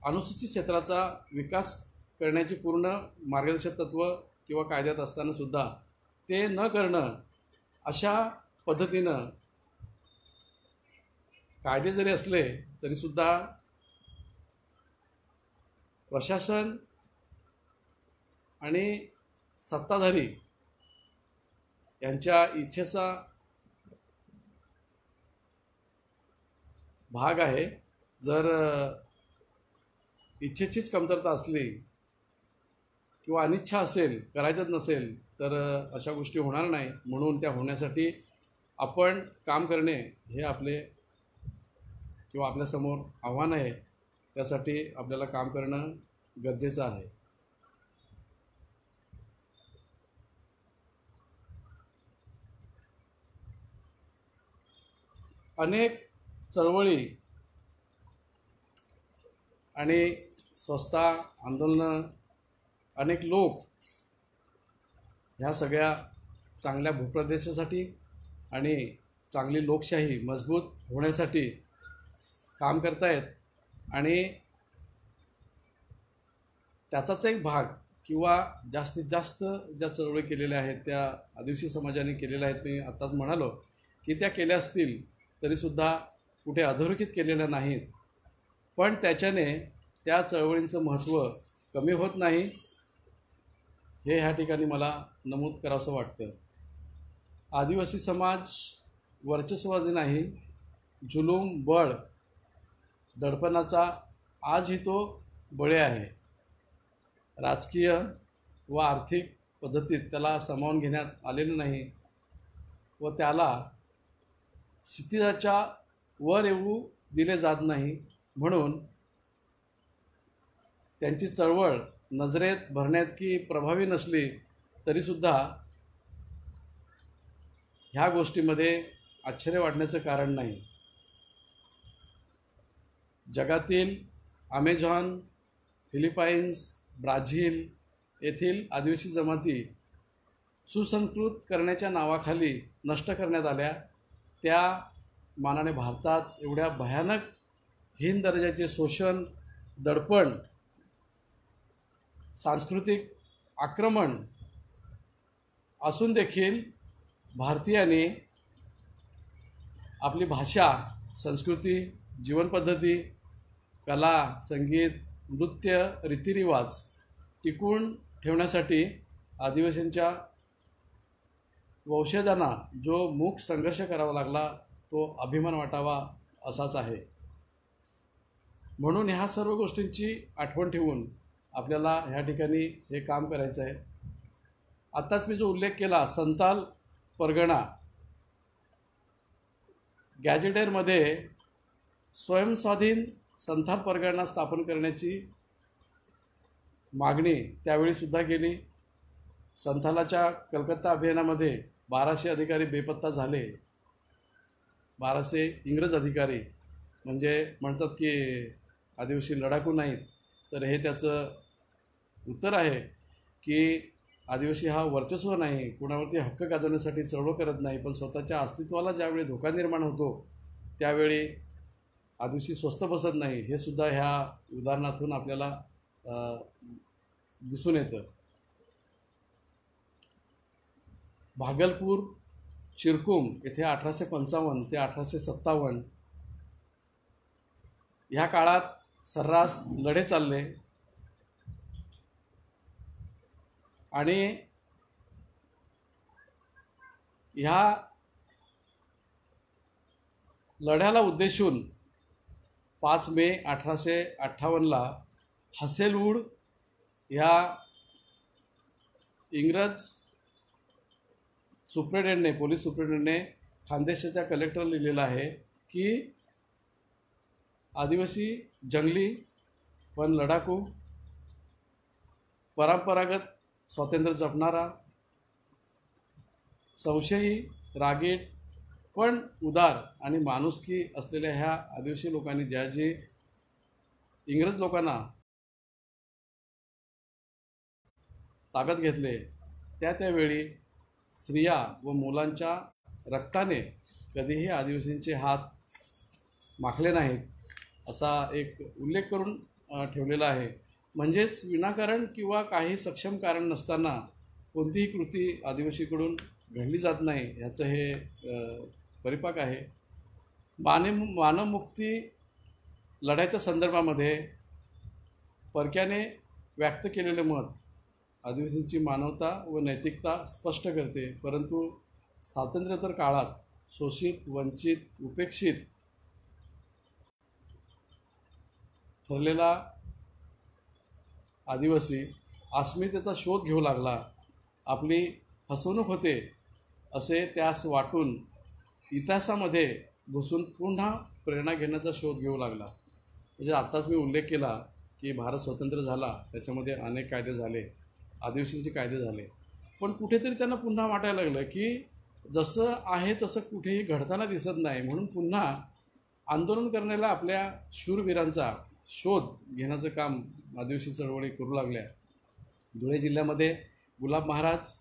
अनुसूचित क्षेत्राचा विकास करण्याची पूर्ण मार्गदर्शक तत्त्व किंवा कायद्यात असतानासुद्धा ते न करणं, अशा पद्धतीनं कायदे जरी असले तरीसुद्धा प्रशासन आणि सत्ताधारी यांच्या इच्छेचा भाग आहे. जर इच्छेचीच कमतरता असली किंवा अनिच्छा असेल, करायचंच नसेल, तर अशा गोष्टी होणार नाही. म्हणून त्या होण्यासाठी आपण काम करणे हे आपले किंवा आपल्यासमोर आव्हान आहे. त्यासाठी आपल्याला काम करणं गरजेचं आहे. अनेक चळवळी आणि स्वच्छता आंदोलनं, अनेक लोक ह्या सगळ्या चांगल्या भूप्रदेशासाठी आणि चांगली लोकशाही मजबूत होण्यासाठी काम करतायत. आणि त्याचाच एक भाग किंवा जास्तीत जास्त ज्या चळवळी केलेल्या आहेत त्या आदिवासी समाजाने केलेल्या आहेत. मी आत्ताच म्हणालो की त्या केल्या असतील तरीसुद्धा कुठे अधोरेखित केलेल्या नाहीत, पण त्याच्याने त्या चळवळींचं महत्त्व कमी होत नाही हे ह्या ठिकाणी मला नमूद करावंसं वाटतं. आदिवासी समाज वर्चस्ववादी नाही, जुलूम, बळ, दडपणाचा आजही तो बळी आहे. राजकीय व आर्थिक पद्धतीत त्याला सामावून घेण्यात आलेलं नाही व त्याला स्थितीच्या वर येऊ दिले जात नाही. म्हणून त्यांची चळवळ नजरेत भरण्याइतकी प्रभावी नसली तरीसुद्धा ह्या गोष्टीमध्ये आश्चर्य वाटण्याचं कारण नाही. जगातील अमेझॉन, फिलिपाईन्स, ब्राझील येथील आदिवासी जमाती सुसंस्कृत करण्याच्या नावाखाली नष्ट करण्यात आल्या. त्या मानाने भारतात एवढ्या भयानक हीन दर्जाचे शोषण, दडपण, सांस्कृतिक आक्रमण असून देखील भारतीयांनी आपली भाषा, संस्कृती, जीवनपद्धती, कला, संगीत, नृत्य, रीतिरिवाज टिकवून ठेवण्यासाठी आदिवासींच्या वंशजांना जो मूक संघर्ष करावा लागला तो अभिमान वाटावा असाच आहे. म्हणून ह्या सर्व गोष्टींची आठवण ठेवून आपल्याला ह्या ठिकाणी हे काम करायचं आहे. आत्ताच मी जो उल्लेख केला संथाल परगणा, गॅजेटेअरमध्ये स्वयंस्वाधीन संथाल परगणा स्थापन करण्याची मागणी त्यावेळीसुद्धा केली. संथालाच्या कलकत्ता अभियानामध्ये 1200 अधिकारी बेपत्ता झाले. 1200 इंग्रज अधिकारी, म्हणजे म्हणतात की आदिवासी लढाकू नाहीत, तर हे त्याचं उत्तर आहे की आदिवासी हा वर्चस्व नाही, कुणावरती हक्क गाजवण्यासाठी चळवळ करत नाही, पण स्वतःच्या अस्तित्वाला ज्यावेळी धोका निर्माण होतो त्यावेळी आदिवासी स्वस्थ बसत नाही. हे सुद्धा ह्या उदाहरणातून आपल्याला दिसून येतं. भागलपूर, चिरकुम येथे 1855 ते 1857 ह्या काळात सर्रास लढे चालले आणि ह्या लढ्याला उद्देशून 5 मे 1858 हसेलवूड ह्या इंग्रज सुप्रिटेंडंटने, पोलीस सुप्रिटेंडंटने खानदेशाच्या कलेक्टरला लिहिलेलं आहे की आदिवासी जंगली पण लढाकू, परंपरागत स्वातंत्र्य जपणारा, संशयी, रागीट पण उदार आणि माणुसकी असलेल्या ह्या आदिवासी लोकांनी ज्या जी इंग्रज लोकांना ताब्यात घेतले त्यावेळी स्त्रिया व मुलांच्या रक्ताने कधीही आदिवासींचे हात माखले नाहीत असा एक उल्लेख करून ठेवलेला आहे. म्हणजेच विनाकारण किंवा काही सक्षम कारण नसताना कोणतीही कृती आदिवासीकडून घडली जात नाही ह्याचं हे परिपाक आहे. मानवमुक्ती लढ्याच्या संदर्भामध्ये परक्याने व्यक्त केलेले मत आदिवासींची मानवता व नैतिकता स्पष्ट करते, परंतु स्वातंत्र्योत्तर काळात शोषित, वंचित, उपेक्षित ठरलेला आदिवासी अस्मितेचा शोध घेऊ लागला. आपली फसवणूक होते असे त्यास वाटून इतिहासामध्ये घुसून पुन्हा प्रेरणा घेण्याचा शोध घेऊ लागला. म्हणजे आत्ताच मी उल्लेख केला की भारत स्वतंत्र झाला, त्याच्यामध्ये अनेक कायदे झाले, आदिवासींचे कायदे झाले, पण कुठेतरी त्यांना पुन्हा वाटायला लागलं की जसं आहे तसं कुठेही घडताना दिसत नाही. म्हणून पुन्हा आंदोलन करण्याला आपल्या शूरवीरांचा शोध घेण्याचं काम आदिवासी चळवळी करू लागल्या. धुळे जिल्ह्यामध्ये गुलाब महाराज,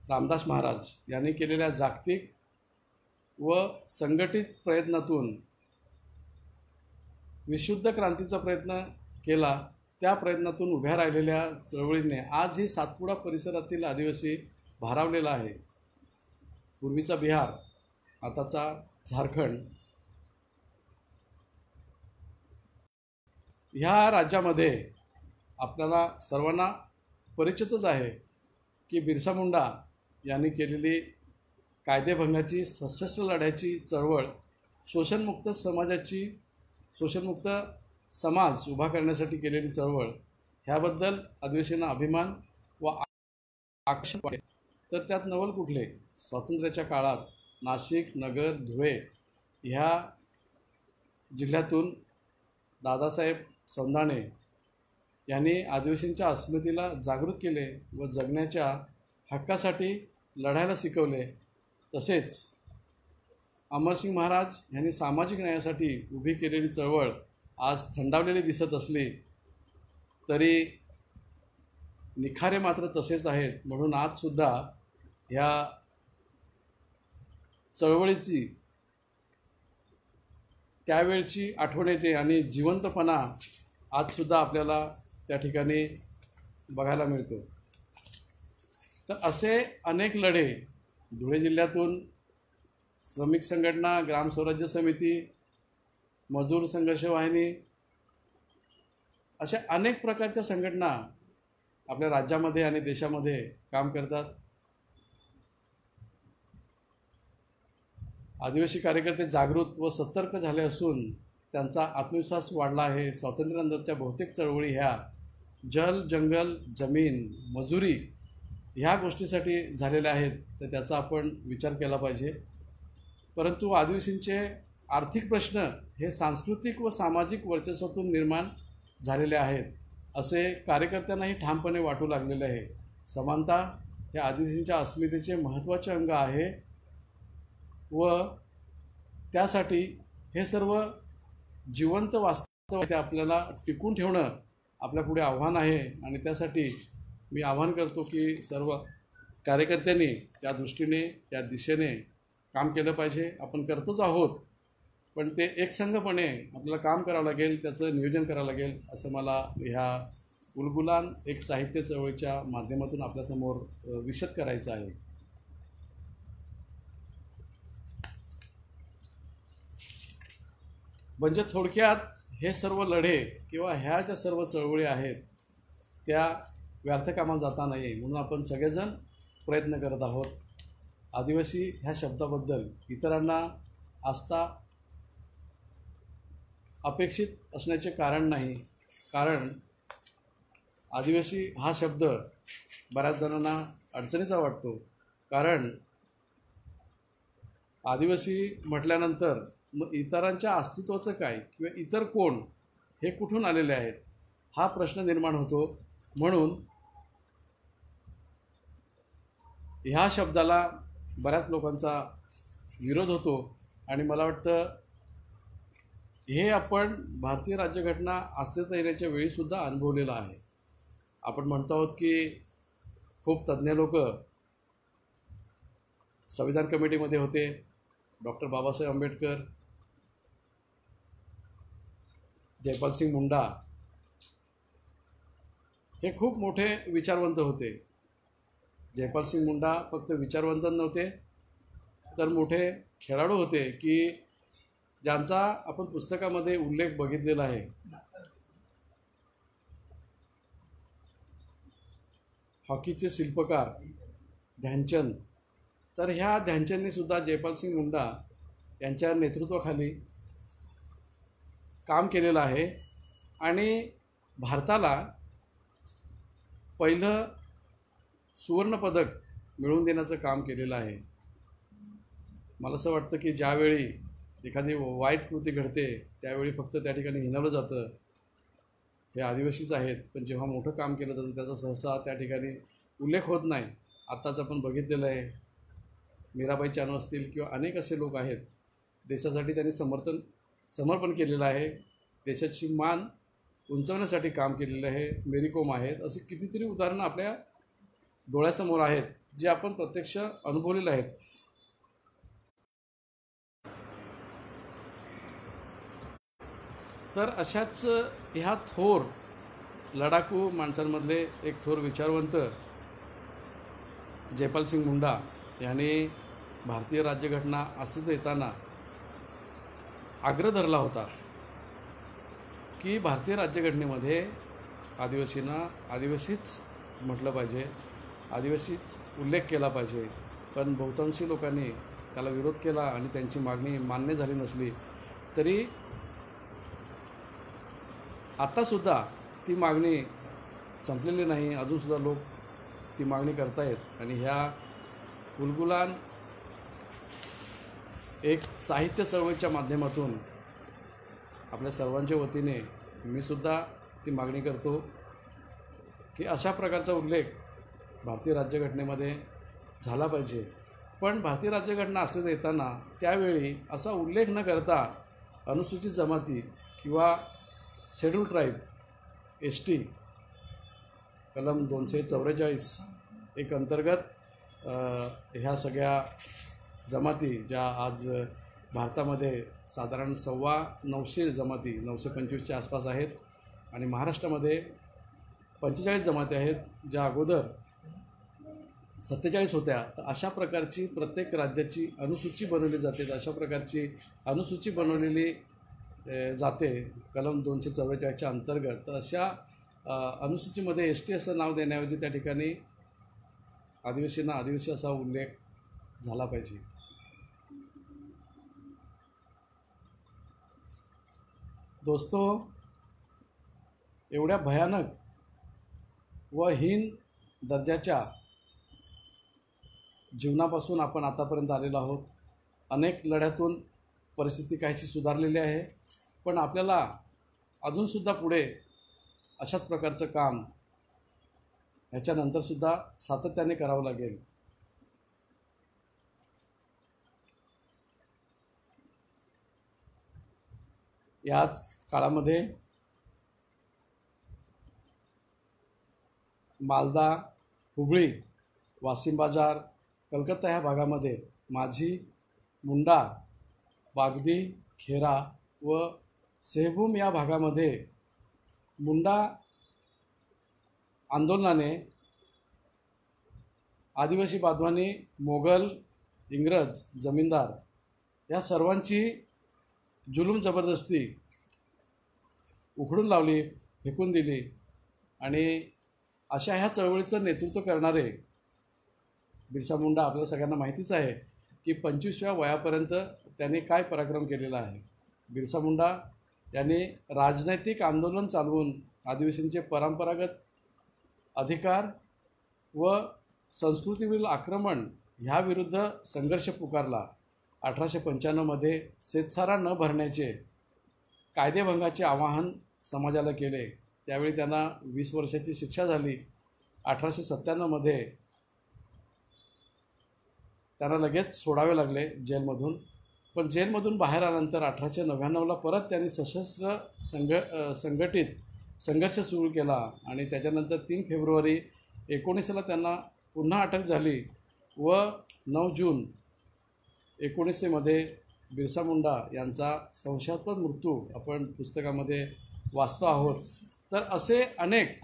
रामदास महाराज यांनी केलेल्या जागतिक व संघटित प्रयत्नातून विशुद्ध क्रांतीचा प्रयत्न केला. त्या प्रयत्नातून उभ्या राहिलेल्या चळवळीने आजही सातपुडा परिसरातील आदिवासी भारावलेला आहे. पूर्वीचा बिहार, आताचा झारखंड, ह्या राज्यामध्ये आपल्याला सर्वांना परिचितच आहे की बिरसा मुंडा यांनी केलेली कायदेभंगाची सशस्त्र लढ्याची चळवळ, शोषणमुक्त समाज उभा करण्यासाठी केलेली चळवळ, ह्याबद्दल आदिवासींना अभिमान व आक्षेप आहे. तर त्यात नवल कुठले? स्वातंत्र्याच्या काळात नाशिक, नगर, धुळे ह्या जिल्ह्यातून दादासाहेब संधाणे यांनी आदिवासींच्या अस्मितेला जागृत केले व जगण्याच्या हक्कासाठी लढायला शिकवले. तसेच अमरसिंग महाराज यांनी सामाजिक न्यायासाठी उभी केलेली चळवळ आज थंडावलेली दिसत असली तरी निखारे मात्र तसेच आहेत. म्हणून आजसुद्धा ह्या चळवळीची त्यावेळची आठवण येते आणि जिवंतपणा आजसुद्धा आपल्याला त्या ठिकाणी बघायला मिळतो. तर असे अनेक लढे धुळे जिल्ह्यातून श्रमिक संघटना, ग्रामस्वराज्य समिती, मजूर संघर्ष वाहिनी अशा अनेक प्रकारच्या संघटना आपल्या राज्यामध्ये आणि देशामध्ये काम करतात. आदिवासी कार्यकर्ते जागृत व सतर्क झाले असून त्यांचा आत्मविश्वास वाढला आहे. स्वातंत्र्यानंतरच्या बहुतेक चळवळी ह्या जल, जंगल, जमीन, मजुरी ह्या गोष्टीसाठी झालेल्या आहेत. तर त्याचा आपण विचार केला पाहिजे. परंतु आदिवासींचे आर्थिक प्रश्न हे सांस्कृतिक व सामाजिक वर्चस्वातून निर्माण झालेले आहेत असे कार्यकर्त्यांनाही ठामपणे वाटू लागलेले आहे. समानता हे आदिवासींच्या अस्मितेचे महत्त्वाचे अंग आहे व त्यासाठी हे सर्व जिवंत वास्तव ते आपल्याला टिकून ठेवणं आपल्यापुढे आव्हान आहे. आणि त्यासाठी मी आवाहन करतो की सर्व कार्यकर्त्यांनी त्या दृष्टीने, त्या दिशेने काम केलं पाहिजे. आपण करतोच आहोत, पण ते एकसंघपणे आपल्याला काम करावं लागेल, त्याचं नियोजन करावं लागेल असं मला ह्या उलगुलान एक साहित्य चळवळीच्या माध्यमातून आपल्यासमोर विशद करायचं आहे. म्हणजे थोडक्यात हे सर्व लढे किंवा ह्या ज्या सर्व चळवळी आहेत त्या व्यर्थ कामात जाता नाही, म्हणून आपण सगळेजण प्रयत्न करत आहोत. आदिवासी ह्या शब्दाबद्दल इतरांना आस्था अपेक्षित असण्याचे कारण नाही. कारण आदिवासी हा शब्द बऱ्याच जणांना अडचणीचा वाटतो. कारण आदिवासी म्हटल्यानंतर मग इतरांच्या अस्तित्वाचं काय किंवा इतर कोण, हे कुठून आलेले आहेत हा प्रश्न निर्माण होतो. म्हणून ह्या शब्दाला बऱ्याच लोकांचा विरोध होतो आणि मला वाटतं हे आपण भारतीय राज्यघटना अस्तित्वात येण्याच्या वेळीसुद्धा अनुभवलेलं आहे. आपण म्हणतो आहोत की खूप तज्ज्ञ लोक संविधान कमिटीमध्ये होते. डॉक्टर बाबासाहेब आंबेडकर, जयपालसिंग मुंडा हे खूप मोठे विचारवंत होते. जयपालसिंग मुंडा फक्त विचारवंत नव्हते तर मोठे खेळाडू होते की ज्यांचा आपण पुस्तकामध्ये उल्लेख बघितलेला आहे. हॉकीचे शिल्पकार ध्यानचंद, तर ह्या ध्यानचंदनी सुद्धा जयपालसिंग मुंडा यांच्या नेतृत्वाखाली काम केलेलं आहे आणि भारताला पहिलं सुवर्णपदक मिळवून देण्याचं काम केलेलं आहे. मला असं वाटतं की ज्यावेळी एखादी वाईट कृती घडते त्यावेळी फक्त त्या ठिकाणी हिणावलं जातं हे आदिवासीच आहेत, पण जेव्हा मोठं काम केलं जातं त्याचा सहसा त्या ठिकाणी उल्लेख होत नाही. आत्ताच आपण बघितलेलं आहे, मीराबाई चानू असतील किंवा अनेक असे लोक आहेत, देशासाठी त्यांनी समर्पण केलेलं आहे. देशाची मान उंचवण्यासाठी काम केलेलं आहे. मेरी कोम आहेत, असे कितीतरी उदाहरणं आपल्या डोळ्यासमोर आहेत जे आपण प्रत्यक्ष अनुभवलेले आहेत. तर अशाच ह्या थोर लढाकू माणसांमधले एक थोर विचारवंत जयपाल सिंग मुंडा यांनी भारतीय राज्यघटना अस्तित्वात येताना आग्रह धरला होता की भारतीय राज्यघटनेमध्ये आदिवासींना आदिवासीच म्हटलं पाहिजे, आदिवासीच उल्लेख केला पाहिजे. पण बहुतांशी लोकांनी त्याला विरोध केला आणि त्यांची मागणी मान्य झाली नसली तरी आत्तासुद्धा ती मागणी संपलेली नाही. अजूनसुद्धा लोक ती मागणी करतायत आणि ह्या उलगुलान एक साहित्य चळवळीच्या माध्यमातून आपल्या सर्वांच्या वतीने मी सुद्धा ती मागणी करतो की अशा प्रकारचा उल्लेख भारतीय राज्यघटनेमध्ये झाला पाहिजे. पण भारतीय राज्यघटना असं देताना त्यावेळी असा उल्लेख न करता अनुसूचित जमाती किंवा शेड्यूल ट्राईब ST कलम 244 एक अंतर्गत ह्या सगळ्या जमाती ज्या आज भारतामध्ये साधारण 925 जमाती 925च्या आसपास आहेत आणि महाराष्ट्रामध्ये 45 जमाती आहेत ज्या अगोदर 47 होत्या. तर अशा प्रकारची प्रत्येक राज्याची अनुसूची बनवली जाते. अशा प्रकारची अनुसूची बनवलेली जाते कलम 244च्या अंतर्गत. तर अशा अनुसूचीमध्ये ST असं नाव देण्याऐवजी त्या ठिकाणी आदिवासींना आदिवासी असा उल्लेख झाला पाहिजे. दोस्तो, एवढ्या भयानक व हीन दर्जाच्या जीवनापासून आपण आतापर्यंत आलेलो आहोत. अनेक लढ्यातून परिस्थिती काहीशी सुधारलेली आहे, पण आपल्याला अजूनसुद्धा पुढे अशाच प्रकारचं काम ह्याच्यानंतरसुद्धा सातत्याने करावं लागेल. याच काळामध्ये मालदा, हुबळी, वासिम बाजार, कलकत्ता ह्या भागामध्ये माझी, मुंडा, बागदी, खेरा व सेहबूम या भागामध्ये मुंडा आंदोलनाने आदिवासी बांधवांनी मोगल, इंग्रज, जमीनदार या सर्वांची जुलूम जबरदस्ती उखडून लावली, फेकून दिली आणि अशा ह्या चळवळीचं नेतृत्व करणारे बिरसा मुंडा आपल्याला सगळ्यांना माहितीच आहे की 25व्या वयापर्यंत त्यांनी काय पराक्रम केलेला आहे. बिरसा मुंडा यांनी राजनैतिक आंदोलन चालवून आदिवासींचे परंपरागत अधिकार व संस्कृतीवरील आक्रमण ह्याविरुद्ध संघर्ष पुकारला. 1895मध्ये शेतसारा न भरण्याचे कायदेभंगाचे आवाहन समाजाला केले. त्यावेळी त्यांना 20 वर्षाची शिक्षा झाली. 1897मध्ये त्यांना लगेच सोडावे लागले जेलमधून. पण जेलमधून बाहेर आल्यानंतर 1899ला परत त्यांनी सशस्त्र संघटित संघर्ष सुरू केला आणि त्याच्यानंतर 3 फेब्रुवारी 1900ला त्यांना पुन्हा अटक झाली व 9 जून 1900मध्ये बिरसा मुंडा यांचा संशयास्पद मृत्यू आपण पुस्तकामध्ये वाचतो आहोत. तर असे अनेक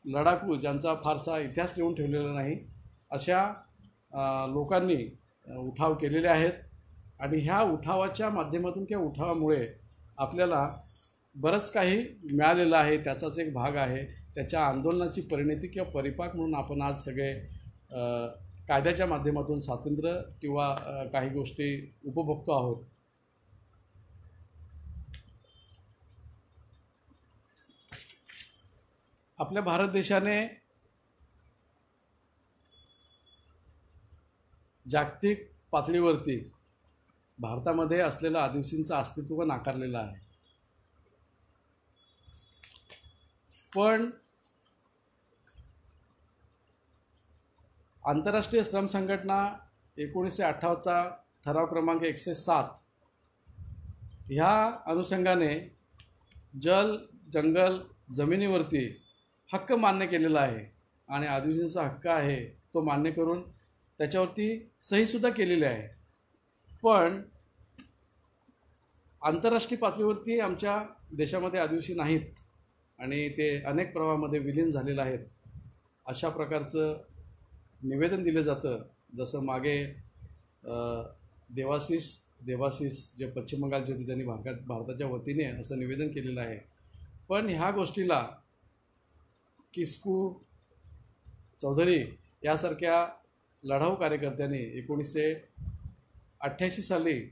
लढाकू ज्यांचा फारसा इतिहास लिहून ठेवलेला नाही अशा लोकांनी उठाव केलेले आहेत आणि ह्या उठावाच्या माध्यमातून किंवा उठावामुळे आपल्याला बरंच काही मिळालेलं आहे. त्याचाच एक भाग आहे. त्याच्या आंदोलनाची परिणती किंवा परिपाक म्हणून आपण आज सगळे कायद्याच्या माध्यमातून स्वातंत्र्य किंवा काही गोष्टी उपभोगतो आहोत. आपल्या भारत देशाने जागतिक पातळीवरती भारतामध्ये असलेलं आदिवासींचं अस्तित्व नाकारलेलं आहे. पण आंतरराष्ट्रीय श्रम संघटना 1958चा ठराव क्रमांक 107 ह्या अनुषंगाने जल जंगल जमिनीवरती हक्क मान्य केलेला आहे आणि आदिवासींचा हक्क आहे तो मान्य करून त्याच्यावरती सहीसुद्धा केलेली आहे. पण आंतरराष्ट्रीय पातळीवरती आमच्या देशामध्ये आदिवासी नाहीत आणि ते अनेक प्रवाहामध्ये विलीन झालेले आहेत अशा प्रकारचं निवेदन दिलं जातं. जसं मागे देवाशीस जे पश्चिम बंगालचे होते त्यांनी भारताच्या वतीने असं निवेदन केलेलं आहे. पण ह्या गोष्टीला किस्कू चौधरी यासारख्या लढाऊ कार्यकर्त्यांनी 1988 साली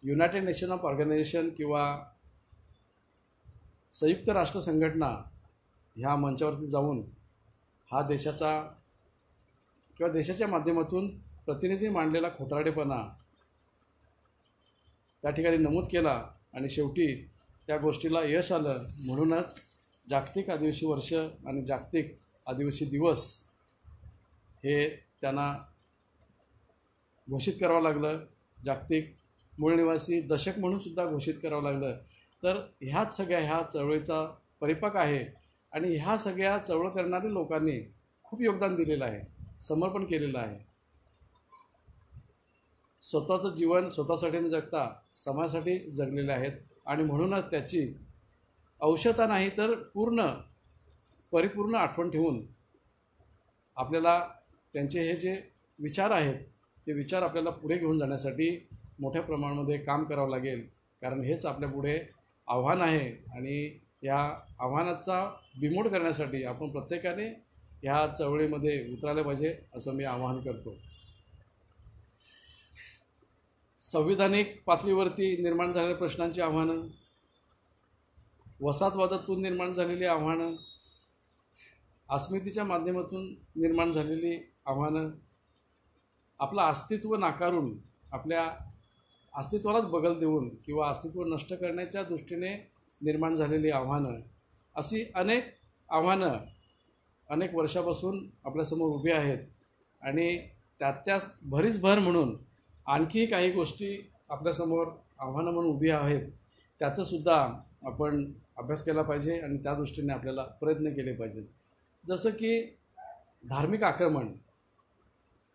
युनायटेड नेशन ऑफ ऑर्गनायझेशन किंवा संयुक्त राष्ट्र संघटना ह्या मंचावरती जाऊन हा देशाच्या माध्यमातून प्रतिनिधी मांडलेला खोटारडेपणा त्या ठिकाणी नमूद केला आणि शेवटी त्या गोष्टीला यश आलं. म्हणूनच जागतिक आदिवासी वर्ष आणि जागतिक आदिवासी दिवस हे त्यांना घोषित करावं लागलं. जागतिक मूळ निवासी दशक म्हणून सुद्धा घोषित करावं लागलं. तर ह्याच सगळ्या ह्या चळवळीचा परिपाक आहे आणि ह्या सगळ्या चळवळ करणाऱ्या लोकांनी खूप योगदान दिलेलं आहे, समर्पण केलेलं आहे. स्वतःचं जीवन स्वतःसाठी न जगता समाजासाठी जगलेले आहेत आणि म्हणूनच त्याची औषधता नाही तर परिपूर्ण आठवण ठेवून आपल्याला त्यांचे हे जे विचार आहेत ते विचार आपल्याला पुढे घेऊन जाण्यासाठी मोठ्या प्रमाणामध्ये काम करावं लागेल. कारण हेच आपल्यापुढे आव्हान आहे आणि या आव्हानाचा बिमोड करण्यासाठी आपण प्रत्येकाने ह्या चळवळीमध्ये उतरायला पाहिजे असं मी आवाहन करतो. संविधानिक पातळीवरती निर्माण झालेल्या प्रश्नांची आव्हानं, वसाहतवादातून निर्माण झालेली आव्हानं, अस्मितेच्या माध्यमातून निर्माण झालेली आव्हानं, आपलं अस्तित्व नाकारून आपल्या अस्तित्वालाच बगल देऊन किंवा अस्तित्व नष्ट करण्याच्या दृष्टीने निर्माण झालेली आव्हानं, अशी अनेक आव्हानं अनेक वर्षापासून आपल्यासमोर उभी आहेत आणि त्यात भरीस भर म्हणून आणखी काही गोष्टी आपल्यासमोर आव्हानं म्हणून उभी आहेत. त्याचंसुद्धा आपण अभ्यास केला पाहिजे आणि त्या दृष्टीने आपल्याला प्रयत्न केले पाहिजेत. जसं की धार्मिक आक्रमण.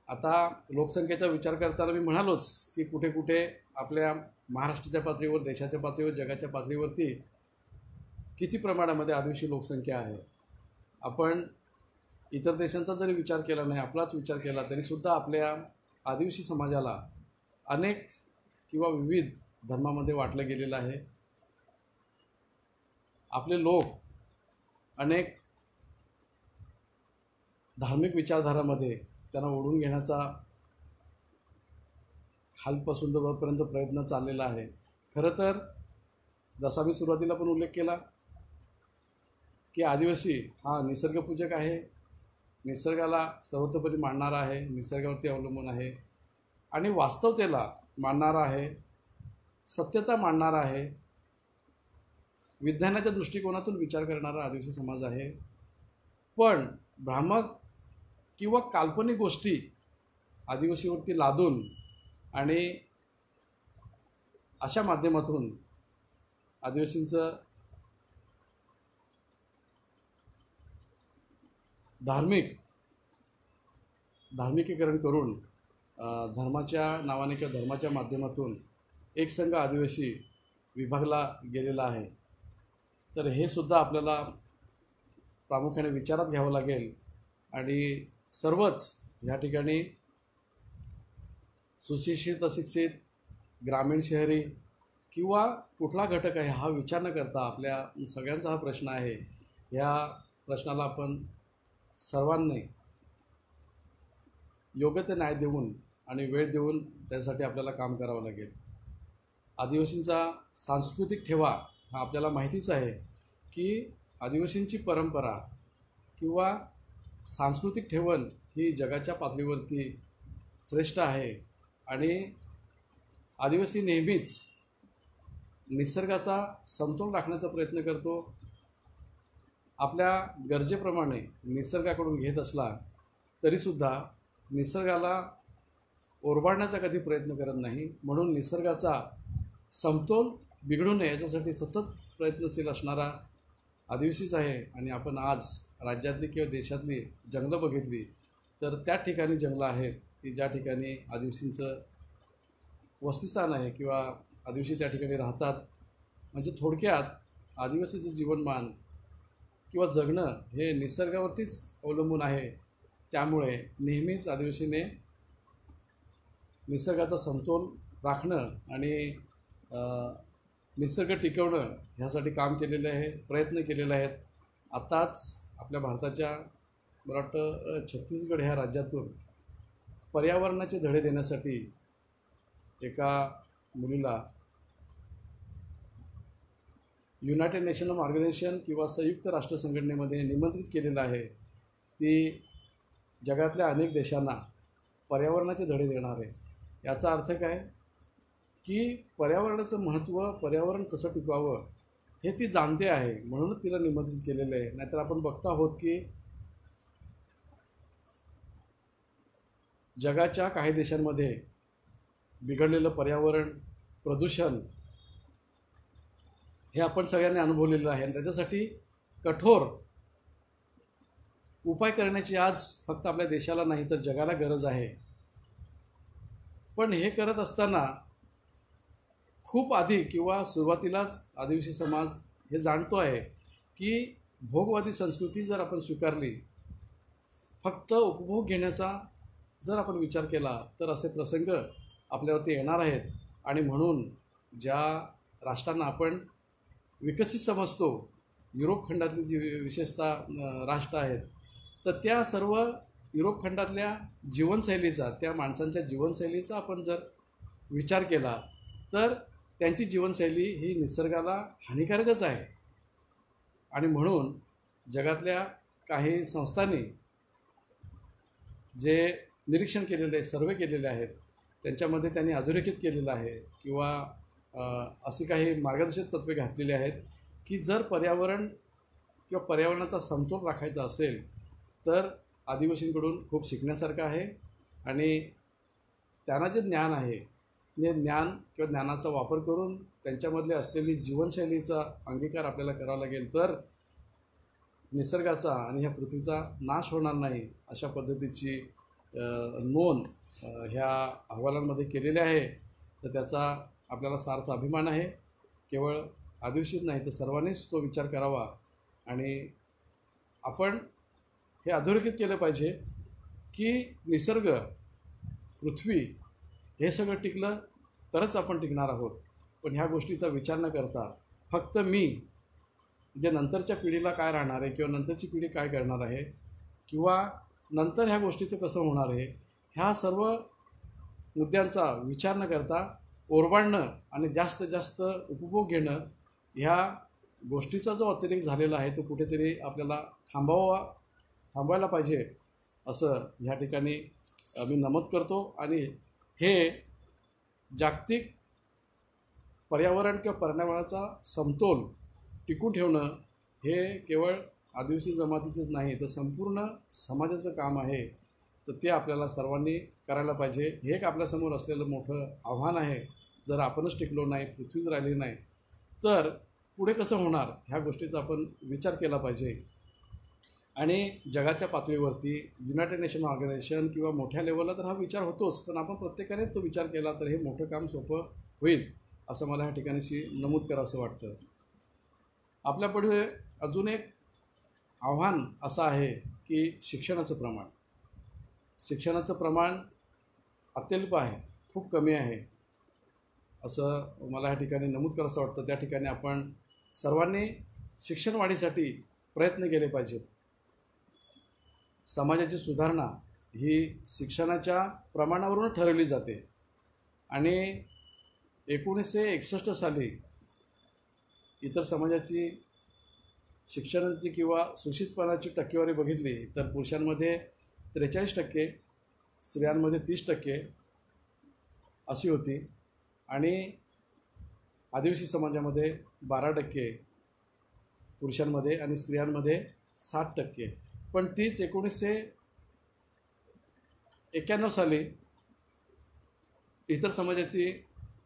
आता लोकसंख्येचा विचार करताना मी म्हणालोच की कुठे कुठे आपल्या महाराष्ट्राच्या पातळीवर, देशाच्या पातळीवर, जगाच्या पातळीवरती किती प्रमाणामध्ये आदिवासी लोकसंख्या आहे. आपण इतर देशांचा जरी विचार केला नाही, आपलाच विचार केला तरीसुद्धा आपल्या आदिवासी समाजाला अनेक किंवा विविध धर्मामध्ये वाटलं गेलेलं आहे. आपले लोक अनेक धार्मिक विचारधारामध्ये त्यांना ओढून घेण्याचा खालपासून तर वरपर्यंत प्रयत्न चाललेला आहे. खरं तर जसा मी सुरुवातीला पण उल्लेख केला की आदिवासी हा निसर्गपूजक आहे, निसर्गाला सर्वतोपरी मानणारा आहे, निसर्गावरती अवलंबून आहे आणि वास्तवतेला मानणारा आहे, सत्यता मानणारा आहे, विज्ञानाच्या दृष्टिकोनातून विचार करणारा आदिवासी समाज आहे. पण भ्रामक किंवा काल्पनिक गोष्टी आदिवासीवरती लादून आणि अशा माध्यमातून आदिवासींचं धार्मिकीकरण करून धर्माच्या नावाने किंवा धर्माच्या माध्यमातून एकसंघ आदिवासी विभागला गेलेला आहे. तर हे सुद्धा आपल्याला प्रामुख्याने विचारात घ्यावं लागेल आणि सर्वच ह्या ठिकाणी सुशिक्षित अशिक्षित, ग्रामीण शहरी किंवा कुठला घटक आहे हा विचार न करता आपल्या सगळ्यांचा हा प्रश्न आहे. ह्या प्रश्नाला आपण सर्वांनी योग्य ते न्याय देऊन आणि वेळ देऊन त्यासाठी आपल्याला काम करावं लागेल. आदिवासींचा सांस्कृतिक ठेवा हा आपल्याला माहितीच आहे की आदिवासींची परंपरा किंवा सांस्कृतिक ठेवण ही जगाच्या पातळीवरती श्रेष्ठ आहे आणि आदिवासी नेहमीच निसर्गाचा समतोल राखण्याचा प्रयत्न करतो. आपल्या गरजेप्रमाणे निसर्गाकडून घेत असला तरीसुद्धा निसर्गाला ओरबाडण्याचा कधी प्रयत्न करत नाही. म्हणून निसर्गाचा समतोल बिघडू नये याच्यासाठी सतत प्रयत्नशील असणारा आदिवासीच आहे. आणि आपण आज राज्यातली किंवा देशातली जंगलं बघितली तर त्या ठिकाणी जंगलं आहेत की ज्या ठिकाणी आदिवासींचं वसतिस्थान आहे किंवा आदिवासी त्या ठिकाणी राहतात. म्हणजे थोडक्यात आदिवासीचं जीवनमान किंवा जगणं हे निसर्गावरतीच अवलंबून आहे. त्यामुळे नेहमीच आदिवासीने निसर्गाचा समतोल राखणं आणि निसर्ग टिकवणं ह्यासाठी काम केलेलं आहे, प्रयत्न केलेले आहेत. आत्ताच आपल्या भारताच्या मला वाटतं छत्तीसगड ह्या राज्यातून पर्यावरणाचे धडे देण्यासाठी एका मुलीला युनायटेड नॅशनल ऑर्गनायझेशन किंवा संयुक्त राष्ट्र संघटनेमध्ये निमंत्रित केलेलं आहे. ती जगातल्या अनेक देशांना पर्यावरणाचे धडे देणार आहे. याचा अर्थ काय की पर्यावरणाचं महत्त्व, पर्यावरण कसं टिकवावं हे ती जाणते आहे, म्हणूनच तिला निमंत्रित केलेलं आहे. नाहीतर आपण बघता आहोत की जगाच्या काही देशांमध्ये बिघडलेलं पर्यावरण, प्रदूषण हे आपण सगळ्यांनी अनुभवलेलं आहे. आणि त्याच्यासाठी कठोर उपाय करण्याची आज फक्त आपल्या देशाला नाही तर जगाला गरज आहे. पण हे करत असताना खूप आधी किंवा सुरुवातीलाच आदिवासी समाज हे जाणतो आहे की भोगवादी संस्कृती जर आपण स्वीकारली, फक्त उपभोग घेण्याचा जर आपण विचार केला तर असे प्रसंग आपल्यावरती येणार आहेत. आणि म्हणून ज्या राष्ट्रांना आपण विकसित समजतो, युरोप खंडातली जी विशेषतः राष्ट्र आहेत, तर त्या सर्व युरोप खंडातल्या जीवनशैलीचा, त्या माणसांच्या जीवनशैलीचा आपण जर विचार केला तर त्यांची जीवनशैली ही निसर्गाला हानिकारकच आहे. आणि म्हणून जगातल्या काही संस्थांनी जे निरीक्षण केलेले आहे, सर्वे केलेले आहेत, त्यांच्यामध्ये त्यांनी अधोरेखित केलेलं आहे किंवा अशी काही मार्गदर्शक तत्त्वे घातलेली आहेत की जर पर्यावरण किंवा पर्यावरणाचा समतोल राखायचा असेल तर आदिवासींकडून खूप शिकण्यासारखं आहे. आणि त्यांना जे ज्ञान आहे ते ज्ञान किंवा ज्ञानाचा वापर करून त्यांच्यामधले असलेली जीवनशैलीचा अंगीकार आपल्याला करावा लागेल, तर निसर्गाचा आणि ह्या पृथ्वीचा नाश होणार नाही अशा पद्धतीची नोंद ह्या अहवालांमध्ये केलेली आहे. तर त्याचा आपल्याला सार्थ अभिमान आहे. केवळ आदिवासीच नाही तर सर्वांनीच तो विचार करावा. आणि आपण हे अधोरेखित केलं पाहिजे की निसर्ग, पृथ्वी हे सगळं टिकलं तरच आपण टिकणार आहोत. पण ह्या गोष्टीचा विचार न करता फक्त मी म्हणजे नंतरच्या पिढीला काय राहणार आहे किंवा नंतरची पिढी काय करणार आहे किंवा नंतर ह्या गोष्टीचं कसं होणार आहे, ह्या सर्व मुद्द्यांचा विचार न करता ओरबाडणं आणि जास्त जास्त उपभोग घेणं ह्या गोष्टीचा जो अतिरेक झालेला आहे तो कुठेतरी आपल्याला थांबवायला पाहिजे असं ह्या ठिकाणी मी नमूद करतो. आणि हे जागतिक पर्यावरण किंवा पर्यावरणाचा समतोल टिकून ठेवणं हे केवळ आदिवासी जमातीचंच नाही तर संपूर्ण समाजाचं काम आहे. तर ते आपल्याला सर्वांनी करायला पाहिजे. हे एक आपल्यासमोर असलेलं मोठं आव्हान आहे. जर आपणच टिकलो नाही, पृथ्वीच राहिली नाही तर पुढे कसं होणार ह्या गोष्टीचा आपण विचार केला पाहिजे. आणि जगाच्या पातळीवरती युनायटेड नॅशन ऑर्गनायझेशन किंवा मोठ्या लेवलला तर हा विचार होतोच, पण आपण प्रत्येकाने तो विचार केला तर हे मोठं काम सोपं होईल असं मला ह्या ठिकाणीशी नमूद करावंसं वाटतं. आपल्यापुढे अजून एक आव्हान असं आहे की शिक्षणाचं प्रमाण अत्यल्प आहे, खूप कमी आहे असं मला ह्या ठिकाणी नमूद करावंसं वाटतं. त्या ठिकाणी आपण सर्वांनी शिक्षण वाढीसाठी प्रयत्न केले पाहिजेत. समाजाची सुधारणा ही शिक्षणाच्या प्रमाणावरून ठरवली जाते. आणि 1961 साली इतर समाजाची शिक्षणाची किंवा सुशिक्षितपणाची टक्केवारी बघितली तर पुरुषांमध्ये 43%, स्त्रियांमध्ये 30% अशी होती. आणि आदिवासी समाजामध्ये 12% पुरुषांमध्ये आणि स्त्रियांमध्ये 60%. पण तीच 1991 साली इतर समाजाची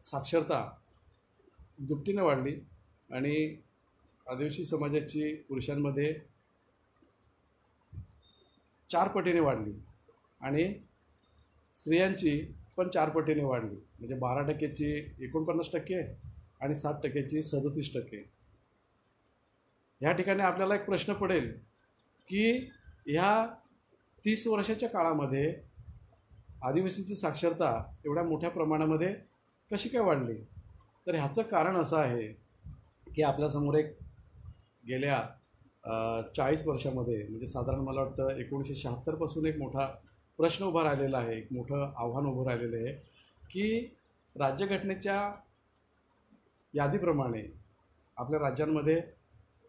साक्षरता दुपटीने वाढली आणि आदिवासी समाजाची पुरुषांमध्ये 4 पटीने वाढली आणि स्त्रियांची पण 4 पटीने वाढली. म्हणजे 12%ची 49% आणि 7%ची 37%. ह्या ठिकाणी आपल्याला एक प्रश्न पडेल की ह्या 30 वर्षाच्या काळामध्ये आदिवासींची साक्षरता एवढ्या मोठ्या प्रमाणामध्ये कशी काय वाढली. तर ह्याचं कारण असं आहे की आपल्यासमोर एक गेल्या 40 वर्षामध्ये म्हणजे साधारण मला वाटतं 1976 पासून एक मोठा प्रश्न उभा राहिलेला आहे, एक मोठं आव्हान उभं राहिलेलं आहे की राज्यघटनेच्या यादीप्रमाणे आपल्या राज्यांमध्ये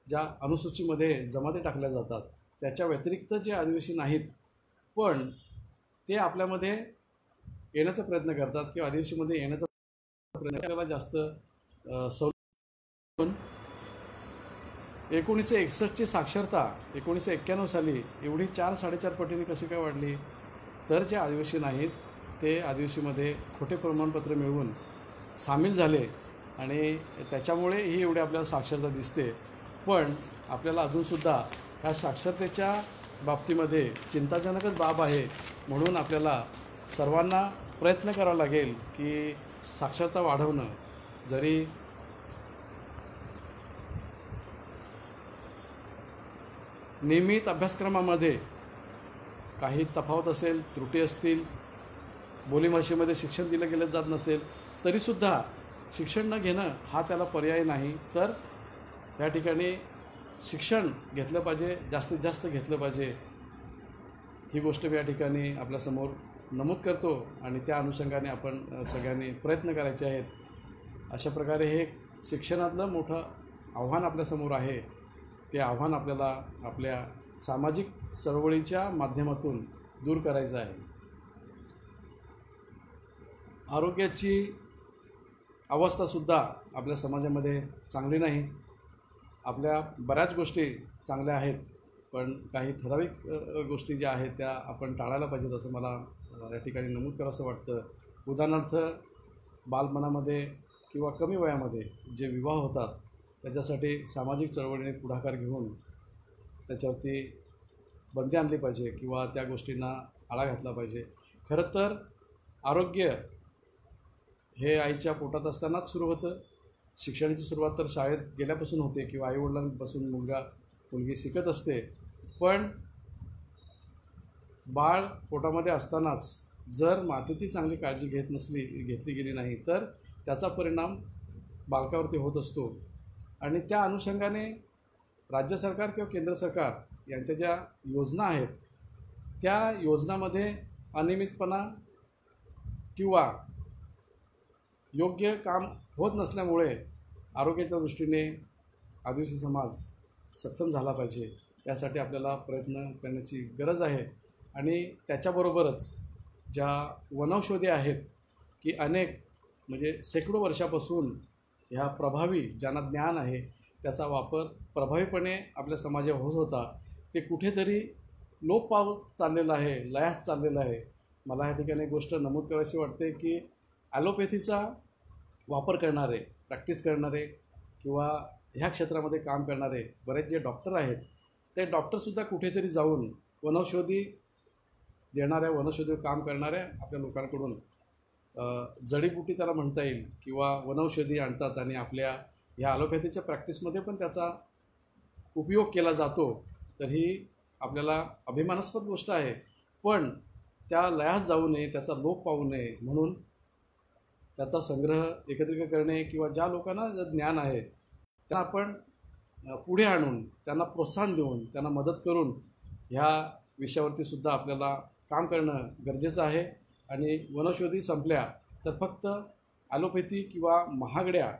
ज्या अनुसूचीमध्ये जमाती टाकल्या जातात त्याच्या व्यतिरिक्त जे आदिवासी नाहीत पण ते आपल्यामध्ये येण्याचा प्रयत्न करतात किंवा आदिवासीमध्ये येण्याचा प्रयत्न करायला जास्त सवलत. 1961ची साक्षरता 1991 साली एवढी 4-4.5 पटीने कशी काय वाढली. तर जे आदिवासी नाहीत ते आदिवासीमध्ये खोटे प्रमाणपत्र मिळवून सामील झाले आणि त्याच्यामुळे ही एवढी आपल्याला साक्षरता दिसते. पण आपल्याला अजूनसुद्धा ह्या साक्षरतेच्या बाबतीमध्ये चिंताजनकच बाब आहे. म्हणून आपल्याला सर्वांना प्रयत्न करावा लागेल की साक्षरता वाढवणं. जरी नियमित अभ्यासक्रमामध्ये काही तफावत असेल, त्रुटी असतील, बोलीभाषेमध्ये शिक्षण दिलं गेलं जात नसेल तरीसुद्धा शिक्षण न घेणं हा त्याला पर्याय नाही. तर या ठिकाणी शिक्षण घेतलं पाहिजे, जास्तीत जास्त घेतलं पाहिजे. ही गोष्ट मी या ठिकाणी आपल्यासमोर नमूद करतो आणि त्या अनुषंगाने आपण सगळ्यांनी प्रयत्न करायचे आहेत. अशा प्रकारे हे शिक्षणातलं मोठं आव्हान आपल्यासमोर आहे. ते आव्हान आपल्याला आपल्या सामाजिक चळवळीच्या माध्यमातून दूर करायचं आहे. आरोग्याची अवस्थासुद्धा आपल्या समाजामध्ये चांगली नाही. आपल्या बऱ्याच गोष्टी चांगल्या आहेत पण काही ठराविक गोष्टी ज्या आहेत त्या आपण टाळायला पाहिजेत असं मला या ठिकाणी नमूद करावंसं वाटतं. उदाहरणार्थ बालपणामध्ये किंवा कमी वयामध्ये जे विवाह होतात त्याच्यासाठी सामाजिक चळवळीने पुढाकार घेऊन त्याच्यावरती बंदी आणली पाहिजे किंवा त्या गोष्टींना आळा घातला पाहिजे. खरं तर आरोग्य हे आईच्या पोटात असतानाच सुरू होतं. शिक्षणाची सुरुवात तर शाळेत गेल्यापासून होते किंवा आईवडिलांपासून मुलगी शिकत असते. पण बाळ पोटामध्ये असतानाच जर मातेची चांगली काळजी घेतली गेली नाही तर त्याचा परिणाम बालकावरती होत असतो. आणि त्या अनुषंगाने राज्य सरकार किंवा केंद्र सरकार यांच्या ज्या योजना आहेत त्या योजनामध्ये अनियमितपणा किंवा योग्य काम होत नसल्यामुळे आरोग्याच्या दृष्टीने आदिवासी समाज सक्षम झाला पाहिजे. यासाठी आपल्याला प्रयत्न करण्याची गरज आहे. आणि त्याच्याबरोबरच ज्या वनौषधी आहेत की अनेक म्हणजे शेकडो वर्षापासून ह्या प्रभावी ज्यांना ज्ञान आहे त्याचा वापर प्रभावीपणे आपल्या समाजात होत होता ते कुठेतरी लोप पावत चाललेलं आहे, लयास चाललेलं आहे. मला या ठिकाणी गोष्ट नमूद करायची वाटते की ॲलोपॅथीचा वापर करणारे, प्रॅक्टिस करणारे किंवा ह्या क्षेत्रामध्ये काम करणारे बरेच जे डॉक्टर आहेत ते डॉक्टरसुद्धा कुठेतरी जाऊन वनौषधी देणाऱ्या, वनौषधीवर काम करणाऱ्या आपल्या लोकांकडून जडीबुटी त्याला म्हणता येईल किंवा वनौषधी आणतात आणि आपल्या ह्या ॲलोपॅथीच्या प्रॅक्टिसमध्ये पण त्याचा उपयोग केला जातो. तर ही आपल्याला अभिमानास्पद गोष्ट आहे. पण त्या लयास जाऊ नये, त्याचा लोप पाहू नये म्हणून त्याचा संग्रह एकत्रित करणे किंवा ज्या लोकांना ज्ञान आहे त्यांना आपण पुढे आणून त्यांना प्रोत्साहन देऊन त्यांना मदत करून ह्या विषयावरती सुद्धा आपल्याला काम करणं गरजेचं आहे. आणि वनौषधी संपल्या तर फक्त ॲलोपॅथी किंवा महागड्या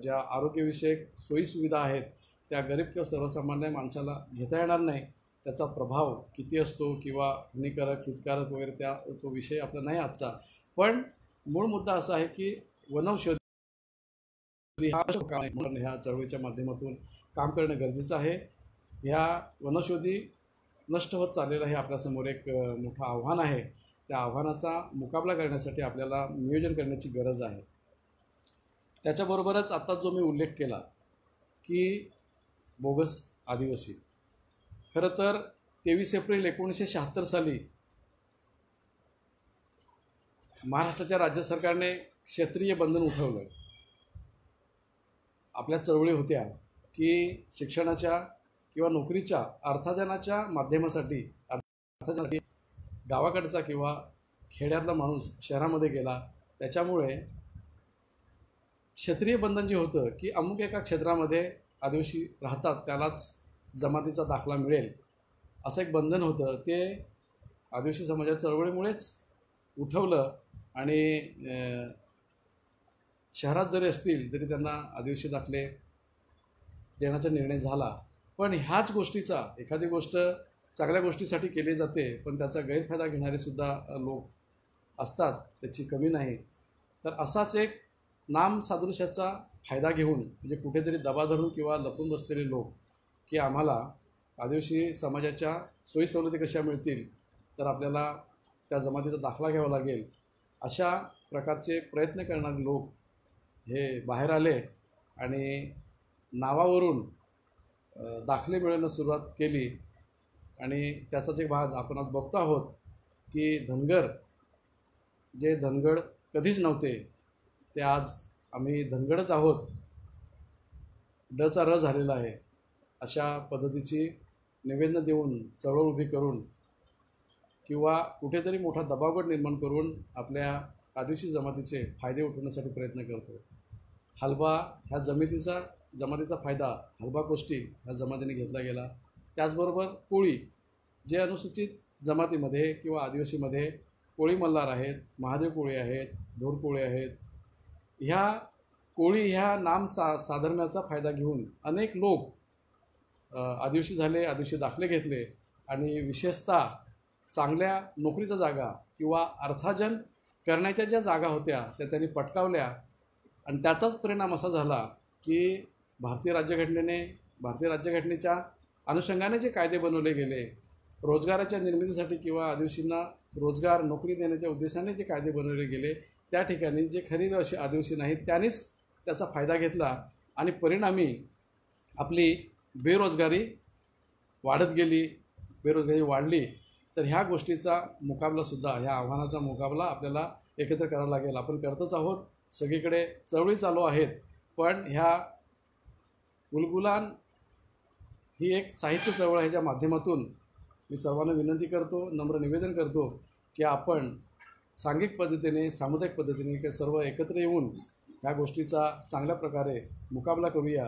ज्या आरोग्यविषयक सोयीसुविधा आहेत त्या गरीब किंवा सर्वसामान्य माणसाला घेता येणार नाही. त्याचा प्रभाव किती असतो किंवा हानिकारक, हितकारक वगैरे तो विषय आपला नाही आजचा. पण मूळ मुद्दा असा आहे की वनौषधी ह्या चळवळीच्या माध्यमातून काम करणं गरजेचं आहे. ह्या वनौषधी नष्ट होत चाललेलं हे आपल्यासमोर एक मोठं आव्हान आहे. त्या आव्हानाचा मुकाबला करण्यासाठी आपल्याला नियोजन करण्याची गरज आहे. त्याच्याबरोबरच आत्ता जो मी उल्लेख केला की बोगस आदिवासी, खरं तर 23 एप्रिल 1976 साली महाराष्ट्राच्या राज्य सरकारने क्षेत्रीय बंधन उठवलं. आपल्या चळवळी होत्या की शिक्षणाच्या किंवा नोकरीच्या अर्थार्जनाच्या माध्यमासाठी गावाकडचा किंवा खेड्यातला माणूस शहरामध्ये गेला. त्याच्यामुळे क्षेत्रीय बंधन जे होतं की अमुक एका क्षेत्रामध्ये आदिवासी राहतात त्यालाच जमातीचा दाखला मिळेल असं एक बंधन होतं. ते आदिवासी समाजाच्या चळवळीमुळेच उठवलं आणि शहरात जरी असतील तरी त्यांना आदिवासी दाखले देण्याचा निर्णय झाला. पण ह्याच गोष्टीचा, एखादी गोष्ट चांगल्या गोष्टीसाठी केली जाते पण त्याचा गैरफायदा घेणारे सुद्धा लोक असतात, त्याची कमी नाही. तर असाच एक नामसादृश्याचा फायदा घेऊन म्हणजे कुठेतरी दबा धरून किंवा लपून बसलेले लोक की आम्हाला आदिवासी समाजाच्या सोयीसवलती कशा मिळतील तर आपल्याला त्या जमातीचा दाखला घ्यावा लागेल, अशा प्रकारचे प्रयत्न करणारे लोक हे बाहेर आले आणि नावावरून दाखले मिळवण्यास सुरुवात केली. आणि त्याचाच एक भाग आपण आज बघतो आहोत की धनगर, जे धनगड कधीच नव्हते ते आज आम्ही धनगडच आहोत, डचा र झालेला आहे, अशा पद्धतीची निवेदनं देऊन, चळवळ उभी करून किंवा कुठेतरी मोठा दबावगट निर्माण करून आपल्या आदिवासी जमातीचे फायदे उठवण्यासाठी प्रयत्न करतो. हलबा ह्या जमातीचा फायदा हलबा कोष्टी ह्या जमातीने घेतला गेला. त्याचबरोबर कोळी, जे अनुसूचित जमातीमध्ये किंवा आदिवासीमध्ये कोळी मल्हार आहेत, महादेव कोळी आहेत, ढोर कोळी आहेत, ह्या कोळी ह्या साधर्म्याचा फायदा घेऊन अनेक लोक आदिवासी झाले, आदिवासी दाखले घेतले आणि विशेषतः चांगल्या नोकरीच्या जागा किंवा अर्थार्जन करण्याच्या ज्या जागा होत्या त्या त्यांनी पटकावल्या. आणि त्याचाच परिणाम असा झाला की भारतीय राज्यघटनेच्या अनुषंगाने जे कायदे बनवले गेले, रोजगाराच्या निर्मितीसाठी किंवा आदिवासींना रोजगार नोकरी देण्याच्या उद्देशाने जे कायदे बनवले गेले, त्या ठिकाणी जे खरी असे आदिवासी नाहीत त्यांनीच त्याचा फायदा घेतला आणि परिणामी आपली बेरोजगारी वाढत गेली, बेरोजगारी वाढली. तर ह्या गोष्टीचा मुकाबलासुद्धा, ह्या आव्हानाचा मुकाबला आपल्याला एकत्र करावा लागेल. आपण करतच आहोत, सगळीकडे चळवळी चालू आहेत. पण ह्या उलगुलान ही एक साहित्य चळवळ आहे, ज्या माध्यमातून मी सर्वांना विनंती करतो, नम्र निवेदन करतो की आपण सांघिक पद्धतीने, सामुदायिक पद्धतीने सर्व एकत्र येऊन ह्या गोष्टीचा चांगल्या प्रकारे मुकाबला करूया.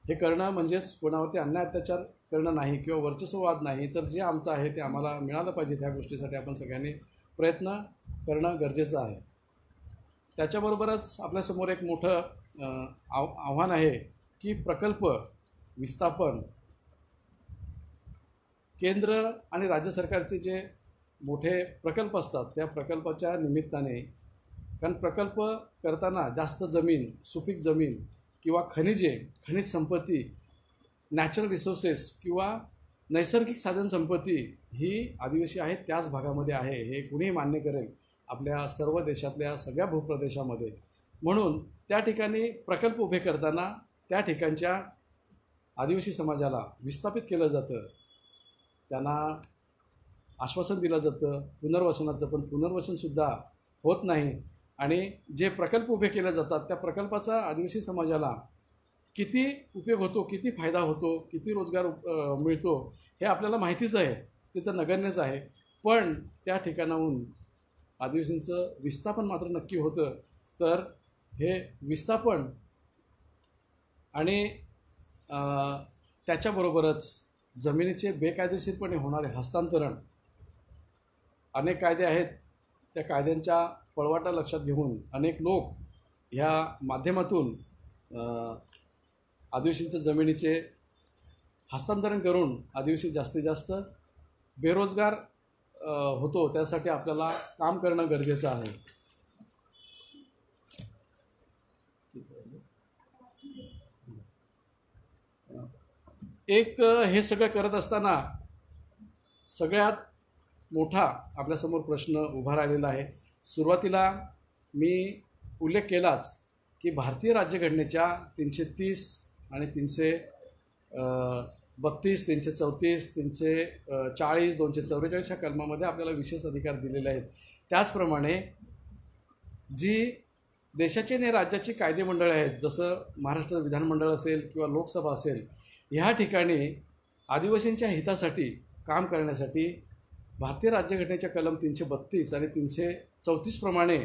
हे करणं म्हणजेच कोणावरती अन्याय अत्याचार करणं नाही किंवा वर्चस्ववाद नाही, तर जे आमचं आहे ते आम्हाला मिळालं पाहिजे. त्या गोष्टीसाठी आपण सगळ्यांनी प्रयत्न करणं गरजेचं आहे. त्याच्याबरोबरच आपल्यासमोर एक मोठं आव्हान आहे की प्रकल्प विस्थापन. केंद्र आणि राज्य सरकारचे जे मोठे प्रकल्प असतात त्या प्रकल्पाच्या निमित्ताने, कारण प्रकल्प करताना जास्त जमीन, सुपीक जमीन किंवा खनिज संपत्ती, नॅचरल रिसोर्सेस किंवा नैसर्गिक साधनसंपत्ती ही आदिवासी आहेत त्याच भागामध्ये आहे, हे कुणीही मान्य करेल आपल्या सर्व देशातल्या सगळ्या भूप्रदेशामध्ये. म्हणून त्या ठिकाणी प्रकल्प उभे करताना त्या ठिकाणच्या आदिवासी समाजाला विस्थापित केलं जातं, त्यांना आश्वासन दिलं जातं पुनर्वसनाचं, पण पुनर्वसनसुद्धा होत नाही. आणि जे प्रकल्प उभे केले जातात त्या प्रकल्पाचा आदिवासी समाजाला किती उपयोग होतो, किती फायदा होतो, किती रोजगार मिळतो हे आपल्याला माहितीच आहे, ते तर नगण्यच आहे. पण त्या ठिकाणाहून आदिवासींचं विस्थापन मात्र नक्की होतं. तर हे विस्थापन आणि त्याच्याबरोबरच जमिनीचे बेकायदेशीरपणे होणारे हस्तांतरण, अनेक कायदे आहेत, त्या कायद्यांच्या पळवाटा लक्षात घेऊन अनेक लोक ह्या माध्यमातून आदिवासींच्या जमिनीचे हस्तांतरण करून आदिवासी जास्तीत जास्त बेरोजगार होतो. त्यासाठी आपल्याला काम करणं गरजेचं आहे. एक हे सगळं करत असताना सगळ्यात मोठा आपल्यासमोर प्रश्न उभा राहिलेला आहे. सुरुवातीला मी उल्लेख केलाच की भारतीय राज्यघटनेच्या 330 आणि 332, 334, 340, 244 या कलमामध्ये आपल्याला विशेष अधिकार दिलेले आहेत. त्याचप्रमाणे जी देशाची आणि राज्याची कायदे मंडळे आहेत, जसं महाराष्ट्र विधानमंडळ असेल किंवा लोकसभा असेल, ह्या ठिकाणी आदिवासींच्या हितासाठी काम करण्यासाठी भारतीय राज्यघटनेच्या कलम 332 आणि 334 प्रमाणे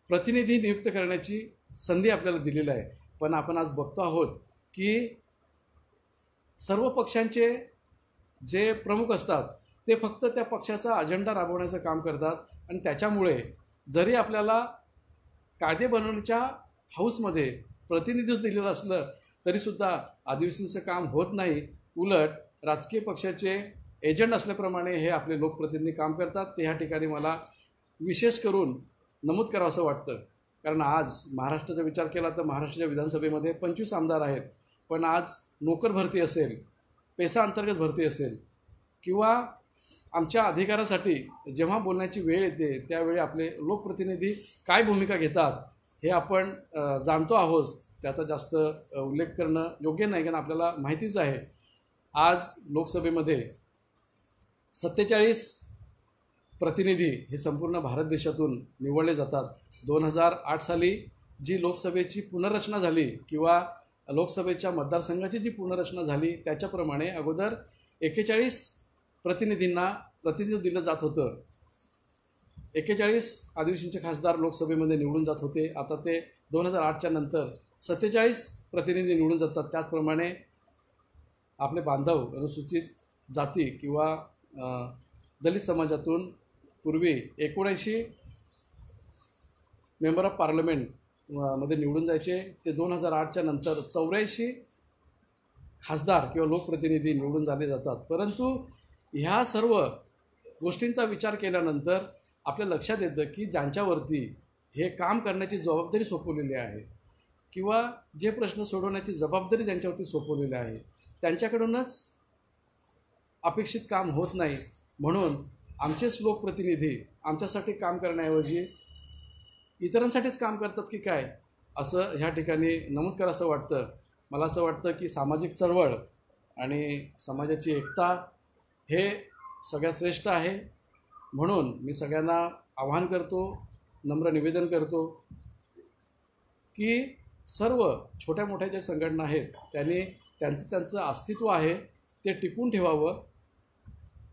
प्रतिनिधी नियुक्त करण्याची संधी आपल्याला दिलेली आहे. पण आपण आज बघतो आहोत की सर्व पक्षांचे जे प्रमुख असतात ते फक्त त्या पक्षाचा अजेंडा राबवण्याचं काम करतात आणि त्याच्यामुळे जरी आपल्याला कायदे बनवण्याच्या हाऊसमध्ये प्रतिनिधित्व दिलेलं असलं तरीसुद्धा आदिवासींचं काम होत नाही. उलट राजकीय पक्षाचे एजंट असल्याप्रमाणे हे आपले लोकप्रतिनिधी काम करतात. ते ह्या ठिकाणी मला विशेष करून नमूद करावं असं वाटतं. कारण आज महाराष्ट्राचा विचार केला तर महाराष्ट्राच्या विधानसभेमध्ये 25 आमदार आहेत, पण आज नोकर भरती असेल, पेसा अंतर्गत भरती असेल किंवा आमच्या अधिकारासाठी जेव्हा बोलण्याची वेळ येते त्यावेळी आपले लोकप्रतिनिधी काय भूमिका घेतात हे आपण जाणतो आहोत. त्याचा जास्त उल्लेख करणं योग्य नाही, कारण आपल्याला माहितीच आहे. आज लोकसभेमध्ये 47 प्रतिनिधी हे संपूर्ण भारत देशातून निवडले जातात. 2008 साली जी लोकसभेची पुनर्रचना झाली किंवा लोकसभेच्या मतदारसंघाची जी पुनर्रचना झाली त्याच्याप्रमाणे अगोदर 41 प्रतिनिधींना प्रतिनिधित्व दिलं जात होतं. 41 आदिवासींचे खासदार लोकसभेमध्ये निवडून जात होते. आता ते 2008च्या नंतर 47 प्रतिनिधी निवडून जातात. त्याचप्रमाणे आपले बांधव अनुसूचित जाती किंवा दलित समाजातून पूर्वी 79 मेंबर ऑफ पार्लमेंट मध्ये निवडून जायचे, ते 2008च्या नंतर 84 खासदार किंवा लोकप्रतिनिधी निवडून झाले जातात. परंतु ह्या सर्व गोष्टींचा विचार केल्यानंतर आपल्या लक्षात येतं की ज्यांच्यावरती हे काम करण्याची जबाबदारी सोपवलेली आहे किंवा जे प्रश्न सोडवण्याची जबाबदारी ज्यांच्यावरती सोपवलेली आहे त्यांच्याकडूनच अपेक्षित काम होत नाही. म्हणून आमचेच लोकप्रतिनिधी आमच्यासाठी काम करण्याऐवजी इतरांसाठीच काम करतात की काय, असं ह्या ठिकाणी नमूद करावंसं वाटतं. मला असं वाटतं की सामाजिक चळवळ आणि समाजाची एकता हे सगळ्यात श्रेष्ठ आहे. म्हणून मी सगळ्यांना आवाहन करतो, नम्र निवेदन करतो की सर्व छोट्या मोठ्या ज्या संघटना आहेत त्यांनी त्यांचं अस्तित्व आहे ते टिकून ठेवावं.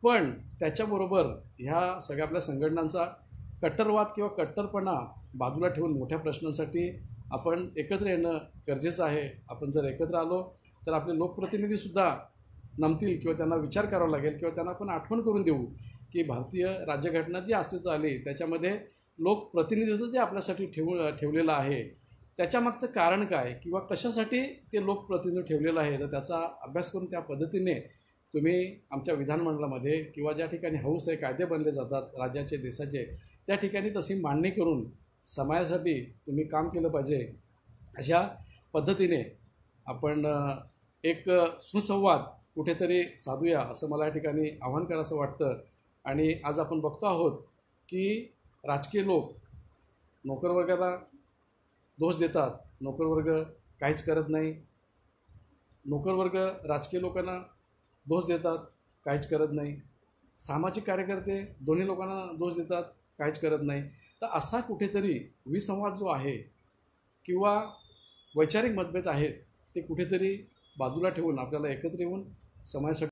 पण त्याच्याबरोबर ह्या सगळ्या आपल्या संघटनांचा कट्टरवाद किंवा कट्टरपणा बाजूला ठेवून मोठ्या प्रश्नांसाठी आपण एकत्र येणं गरजेचं आहे. आपण जर एकत्र आलो तर आपले लोकप्रतिनिधीसुद्धा नमतील किंवा त्यांना विचार करावा लागेल किंवा त्यांना आपण आठवण करून देऊ की भारतीय राज्यघटना जी अस्तित्व आली त्याच्यामध्ये लोकप्रतिनिधित्व जे आपल्यासाठी ठेवलेलं आहे त्याच्यामागचं कारण काय किंवा कशासाठी ते लोकप्रतिनिधी ठेवलेलं आहे, तर त्याचा अभ्यास करून त्या पद्धतीने तुम्ही आमच्या विधानमंडळामध्ये किंवा ज्या ठिकाणी हाऊस आहे, कायदे बनले जातात राज्याचे देशाचे, त्या ठिकाणी तशी मांडणी करून समाजासाठी तुम्ही काम केलं पाहिजे. अशा पद्धतीने आपण एक सुसंवाद कुठेतरी साधूया असं मला या ठिकाणी आवाहन करावंसं वाटतं. आणि आज आपण बघतो आहोत की राजकीय लोक नोकरवर्गाला दोष देतात, नोकरवर्ग काहीच करत नाही. नोकरवर्ग राजकीय लोकांना दोष देतात, काहीच करत नाही. सामाजिक कार्यकर्ते दोन्ही लोकांना दोष देतात, काहीच करत नाही. तर असा कुठेतरी विसंवाद जो आहे किंवा वैचारिक मतभेद आहेत ते कुठेतरी बाजूला ठेवून आपल्याला एकत्र येऊन समाजासाठी